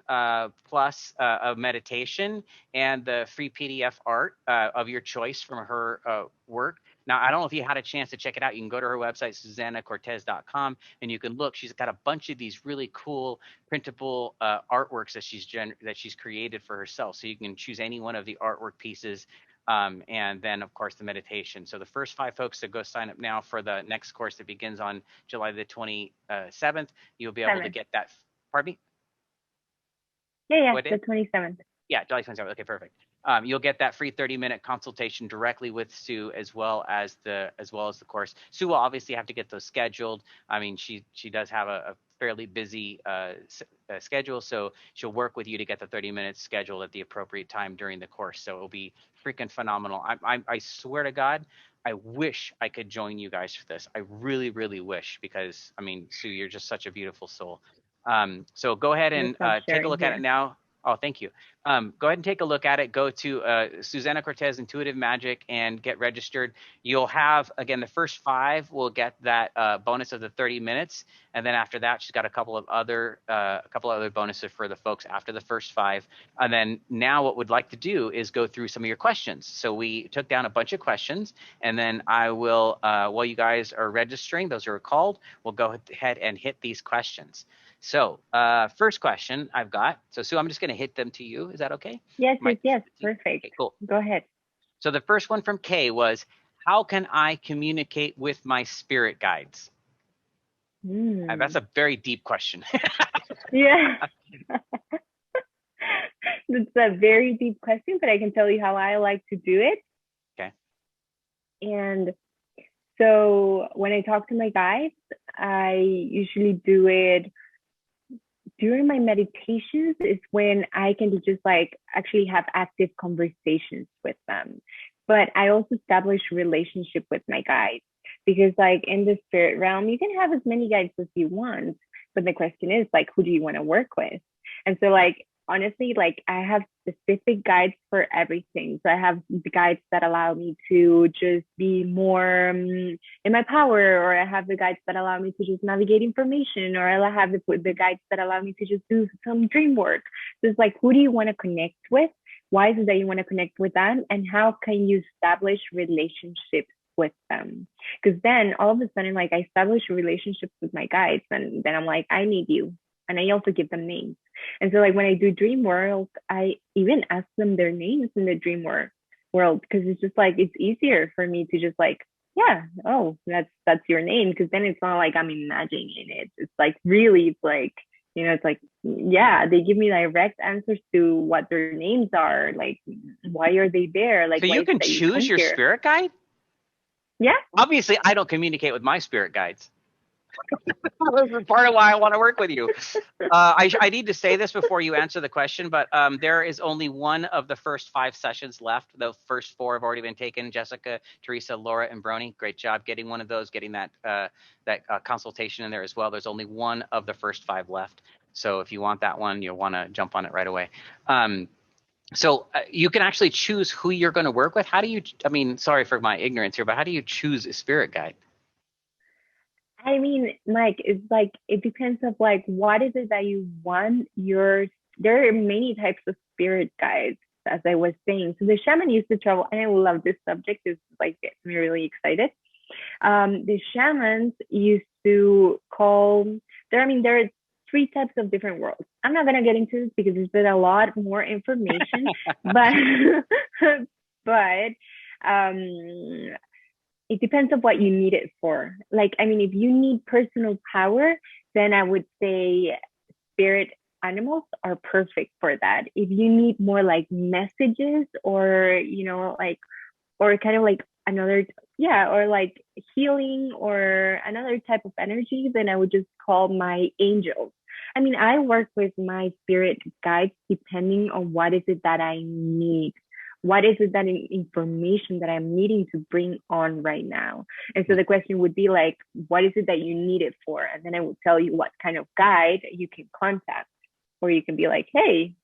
plus a meditation and the free PDF art of your choice from her work. Now, I don't know if you had a chance to check it out. You can go to her website, SusannaCortez.com, and you can look. She's got a bunch of these really cool printable artworks that she's created for herself. So you can choose any one of the artwork pieces, and then, of course, the meditation. So the first 5 folks that go sign up now for the next course that begins on July the 27th, you'll be able to 7th. get that. Pardon me? Yeah, yeah, What the day? 27th. Yeah, July 27th. Okay, perfect. You'll get that free 30-minute consultation directly with Sue, as well as the course. Sue will obviously have to get those scheduled. I mean, she does have a fairly busy schedule, so she'll work with you to get the 30 minutes scheduled at the appropriate time during the course. So it'll be freaking phenomenal. I swear to God, I wish I could join you guys for this. I really, really wish, because I mean, Sue, you're just such a beautiful soul. So go ahead Let's and stop take a sharing look at it here. now. Oh, thank you. Go ahead and take a look at it. Go to Susana Cortes Intuitive Magic and get registered. You'll have, again, the first 5 will get that bonus of the 30 minutes, and then after that, she's got a couple other bonuses for the folks after the first 5. And then now, what we'd like to do is go through some of your questions. So we took down a bunch of questions, and then I will, while you guys are registering, those who are called, we'll go ahead and hit these questions. So first question I've got. So Sue, I'm just going to hit them to you. Is that okay? Yes, Might yes, just yes. hit it to you. Perfect. Okay, cool. Go ahead. So the first one from Kay was, how can I communicate with my spirit guides? That's Hmm. a very deep question. Yeah. It's a very deep question, but I can tell you how I like to do it. Okay. And so when I talk to my guides, I usually do it during my meditations, is when I can just like actually have active conversations with them. But I also establish relationship with my guides, because like in the spirit realm, you can have as many guides as you want, but the question is like, who do you want to work with? And so like honestly, like I have specific guides for everything. So I have the guides that allow me to just be more in my power, or I have the guides that allow me to just navigate information, or I have the guides that allow me to just do some dream work. So it's like, who do you want to connect with? Why is it that you want to connect with them? And how can you establish relationships with them? Because then all of a sudden, like I establish relationships with my guides, and then I'm like, I need you. And I also give them names. And so like when I do dream world, I even ask them their names in the dream world, because it's just like it's easier for me to just like, yeah, oh, that's your name, because then it's not like I'm imagining it. It's like really, it's like, it's like, yeah, they give me direct answers to what their names are, like why are they there, like So why you is it can that you choose come your here. spirit guide? Yeah. Obviously, I don't communicate with my spirit guides. This is part of why I want to work with you. I need to say this before you answer the question, but there is only one of the first 5 sessions left. The first 4 have already been taken. Jessica, Teresa, Laura, and Brony, great job getting one of those, getting that consultation in there as well. There's only one of the first 5 left. So if you want that one, you'll want to jump on it right away. So you can actually choose who you're going to work with. How do you, I mean, sorry for my ignorance here, but how do you choose a spirit guide? I mean, Mike, it's like it depends of like what is it that you want. There are many types of spirit guides, as I was saying. So the shaman used to travel, and I love this subject. It's like gets me really excited. The shamans used to call there. I mean, there are 3 types of different worlds. I'm not gonna get into this because there's been a lot more information, but but um it depends on what you need it for. Like, I mean, if you need personal power, then I would say spirit animals are perfect for that. If you need more like messages, or, like, or kind of like another, yeah, or like healing or another type of energy, then I would just call my angels. I mean, I work with my spirit guides depending on what is it that I need. What is it that information that I'm needing to bring on right now? And so the question would be like, what is it that you need it for? And then I would tell you what kind of guide you can contact. Or you can be like, hey,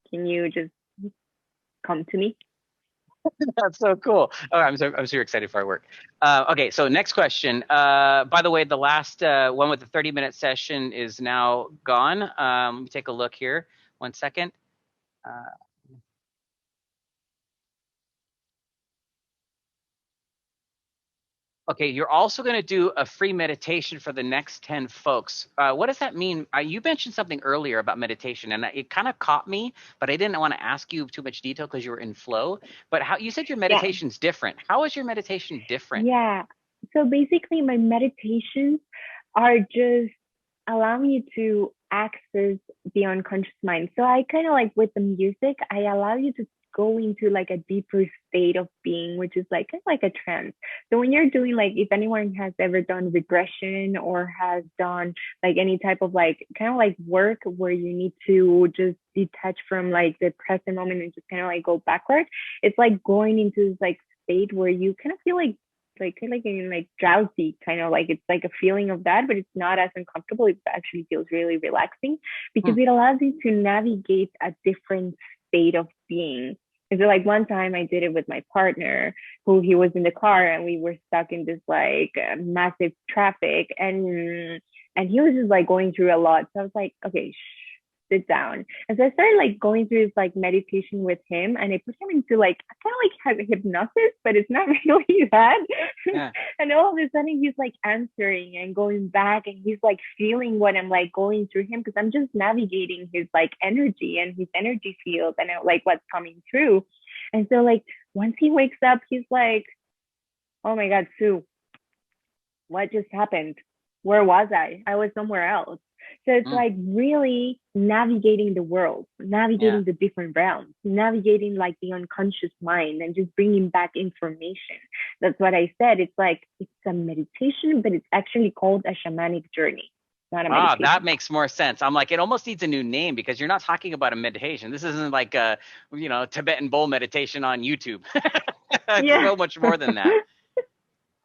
can you just come to me? That's so cool. Oh, I'm so excited for our work. Okay, so next question. By the way, the last one with the 30-minute session is now gone. Let me take a look here. 1 second. Uh, Okay, you're also going to do a free meditation for the next 10 folks. What does that mean? You mentioned something earlier about meditation, and it kind of caught me, but I didn't want to ask you too much detail because you were in flow. But how you said your Yeah. meditation's different. How is your meditation different? Yeah. So basically, my meditations are just allowing you to access the unconscious mind. So I kind of like with the music, I allow you to go into like a deeper state of being, which is like kind of like a trance. So when you're doing like, if anyone has ever done regression or has done like any type of like kind of like work where you need to just detach from like the present moment and just kind of like go backward, it's like going into this like state where you kind of feel like kind of like in like drowsy, kind of like it's like a feeling of that, but it's not as uncomfortable. It actually feels really relaxing because Hmm. it allows you to navigate a different state of being. And so like one time I did it with my partner, who he was in the car and we were stuck in this like massive traffic, and he was just like going through a lot. So I was like, okay, sit down. And so I started like going through this like meditation with him, and I put him into like kind of like hypnosis, but it's not really that. Yeah. And all of a sudden he's like answering and going back, and he's like feeling what I'm like going through him because I'm just navigating his like energy and his energy field and like what's coming through. And so like once he wakes up, he's like, oh my God, Sue, what just happened? Where was I? I was somewhere else. So it's Mm. like really navigating the world, Yeah. navigating the different realms, navigating like the unconscious mind and just bringing back information. That's what I said. It's like it's a meditation, but it's actually called a shamanic journey, not a Ah, that meditation. makes more sense. I'm like, it almost needs a new name because you're not talking about a meditation. This isn't like a, Tibetan bowl meditation on YouTube. It's Yeah. so much more than that.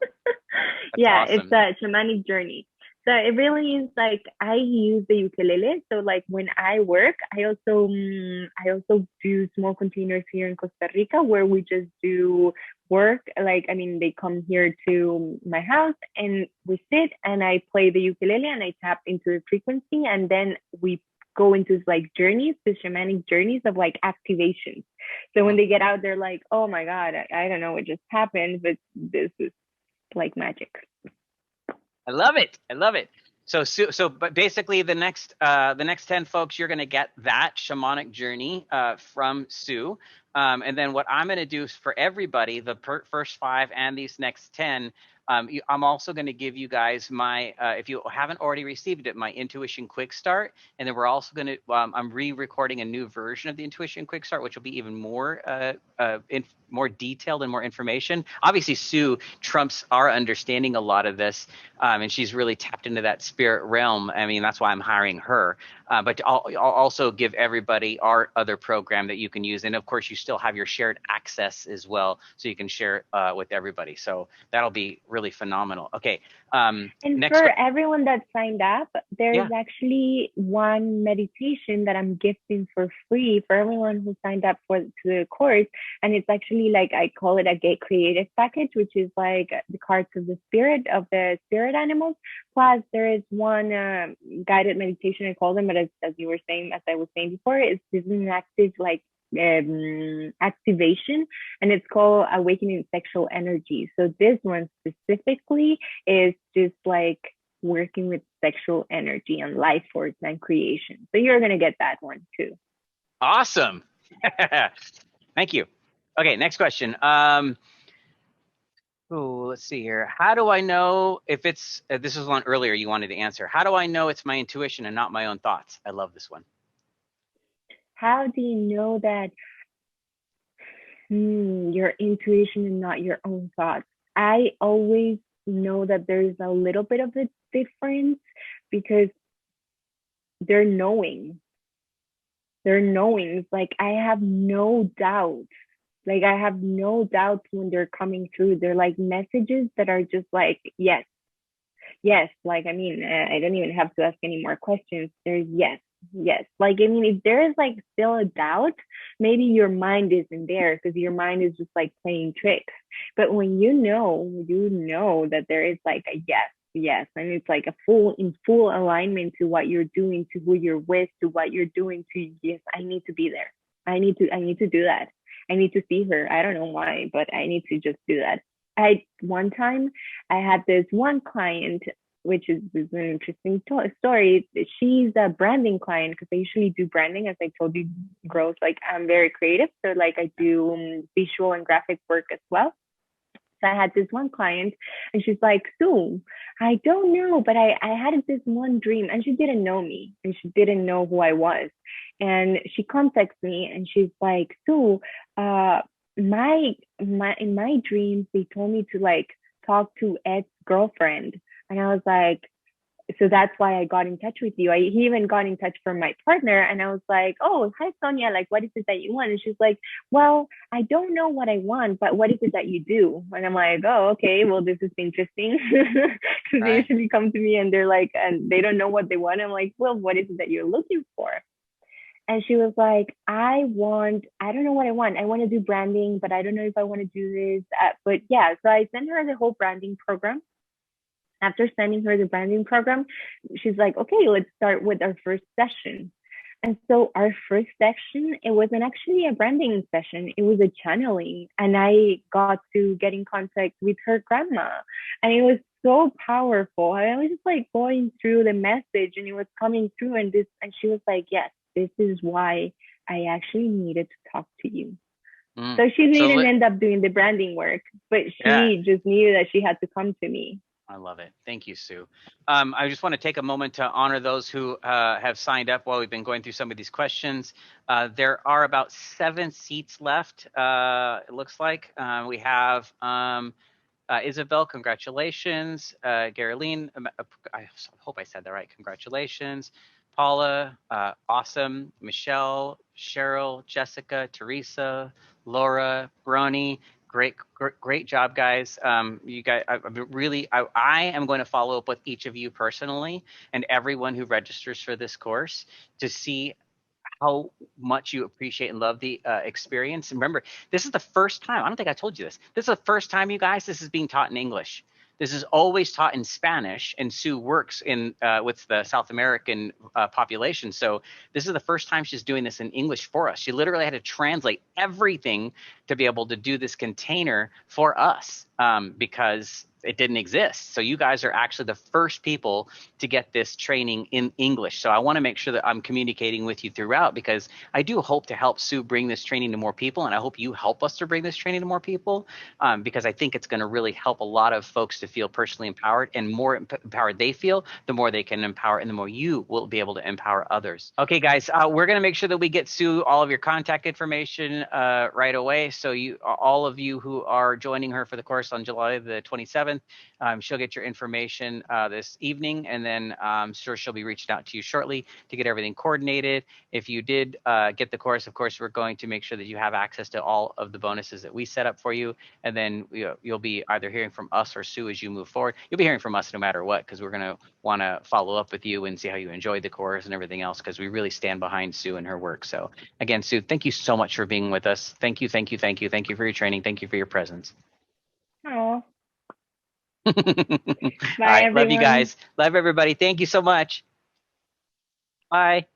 That's Yeah, it's awesome. a shamanic journey. So it really is like I use the ukulele. So like when I work, I also do small containers here in Costa Rica where we just do work. Like I mean, they come here to my house and we sit and I play the ukulele and I tap into the frequency, and then we go into like journeys, the shamanic journeys of like activations. So when Mm. they get out, they're like, "Oh my God, I don't know what just happened, but this is like magic." I love it. I love it. But basically the next 10 folks, you're going to get that shamanic journey from Sue. And then what I'm going to do for everybody, the first five and these next 10, I'm also going to give you guys my, if you haven't already received it, my Intuition Quick Start. And then we're also going to, I'm re-recording a new version of the Intuition Quick Start, which will be even more detailed and more information. Obviously, Sue trumps our understanding a lot of this, and she's really tapped into that spirit realm. I mean, that's why I'm hiring her. But I'll also give everybody our other program that you can use, and of course, you still have your shared access as well, so you can share it with everybody. So that'll be really phenomenal. Okay, And next. for everyone that signed up, there is Yeah. actually one meditation that I'm gifting for free for everyone who signed up for to the course. And it's actually like I call it a Get Creative package, which is like the cards of the spirit animals. Plus, there is one guided meditation. I call them, but as you were saying, as I was saying before, it's an active like activation, and it's called Awakening Sexual Energy. So this one specifically is just like working with sexual energy and life force and creation. So you're gonna get that one too. Awesome. Thank you. Okay, next question. Let's see here. How do I know if it's this was one earlier you wanted to answer. How do I know it's my intuition and not my own thoughts? I love this one. How do you know that your intuition and not your own thoughts? I always know that there's a little bit of a difference because they're knowing. They're knowing. Like I have no doubt. Like I have no doubts when they're coming through. They're like messages that are just like, yes, yes. Like, I mean, I don't even have to ask any more questions. There's yes, yes. Like, I mean, if there is like still a doubt, maybe your mind isn't there because your mind is just like playing tricks. But when you know that there is like a yes, yes, and it's like a full alignment to what you're doing, to who you're with, to what you're doing, to yes, I need to be there. I need to do that. I need to see her. I don't know why, but I need to just do that. I one time I had this one client, which is an interesting story. She's a branding client because I usually do branding, as I told you, growth. Like I'm very creative, so like I do visual and graphic work as well. So I had this one client and she's like, Sue, I don't know, but I had this one dream, and she didn't know me and she didn't know who I was. and she contacts me and she's like, Sue, uh, my in my dreams they told me to like talk to Ed's girlfriend, and I was like, so that's why I got in touch with you. He even got in touch for my partner, and I was like, "Oh, hi Sonia. Like, what is it that you want?" And she's like, "Well, I don't know what I want, but what is it that you do?" And I'm like, "Oh, okay. Well, this is interesting." Because they Right. usually come to me and they're like, and they don't know what they want. I'm like, "Well, what is it that you're looking for?" And she was like, I don't know what I want. I want to do branding, but I don't know if I want to do this. But yeah, so I sent her the whole branding program. After sending her the branding program, she's like, okay, let's start with our first session. And so our first session, it wasn't actually a branding session, it was a channeling. And I got to get in contact with her grandma. And it was so powerful. I was just like going through the message and it was coming through and she was like, yes, this is why I actually needed to talk to you. Mm. So she So didn't end up doing the branding work, but yeah. she just knew that she had to come to me. I love it. Thank you, Sue. I just want to take a moment to honor those who have signed up while we've been going through some of these questions. There are about 7 seats left, it looks like. We have Isabel, congratulations. Gareline, I hope I said that right. Congratulations. Paula, awesome. Michelle, Cheryl, Jessica, Teresa, Laura, Brony, great job, guys. You guys, I am going to follow up with each of you personally and everyone who registers for this course to see how much you appreciate and love the experience. And remember, this is the first time. I don't think I told you this. This is the first time, you guys. This is being taught in English. This is always taught in Spanish, and Sue works in with the South American population. So this is the first time she's doing this in English for us. She literally had to translate everything to be able to do this container for us because it didn't exist. So you guys are actually the first people to get this training in English. So I want to make sure that I'm communicating with you throughout because I do hope to help Sue bring this training to more people, and I hope you help us to bring this training to more people because I think it's going to really help a lot of folks to feel personally empowered, and more empowered they feel, the more they can empower, and the more you will be able to empower others. Okay, guys, we're going to make sure that we get Sue all of your contact information right away. So all of you who are joining her for the course on July the 27th, she'll get your information this evening, and then I'm sure she'll be reaching out to you shortly to get everything coordinated. If you did get the course, of course, we're going to make sure that you have access to all of the bonuses that we set up for you, and then you'll be either hearing from us or Sue as you move forward. You'll be hearing from us no matter what, because we're going to want to follow up with you and see how you enjoyed the course and everything else, because we really stand behind Sue and her work. So again, Sue, thank you so much for being with us. Thank you, thank you, thank you, thank you for your training. Thank you for your presence. Oh, All bye right. Love you everyone. guys. Love everybody. Thank you so much. Bye.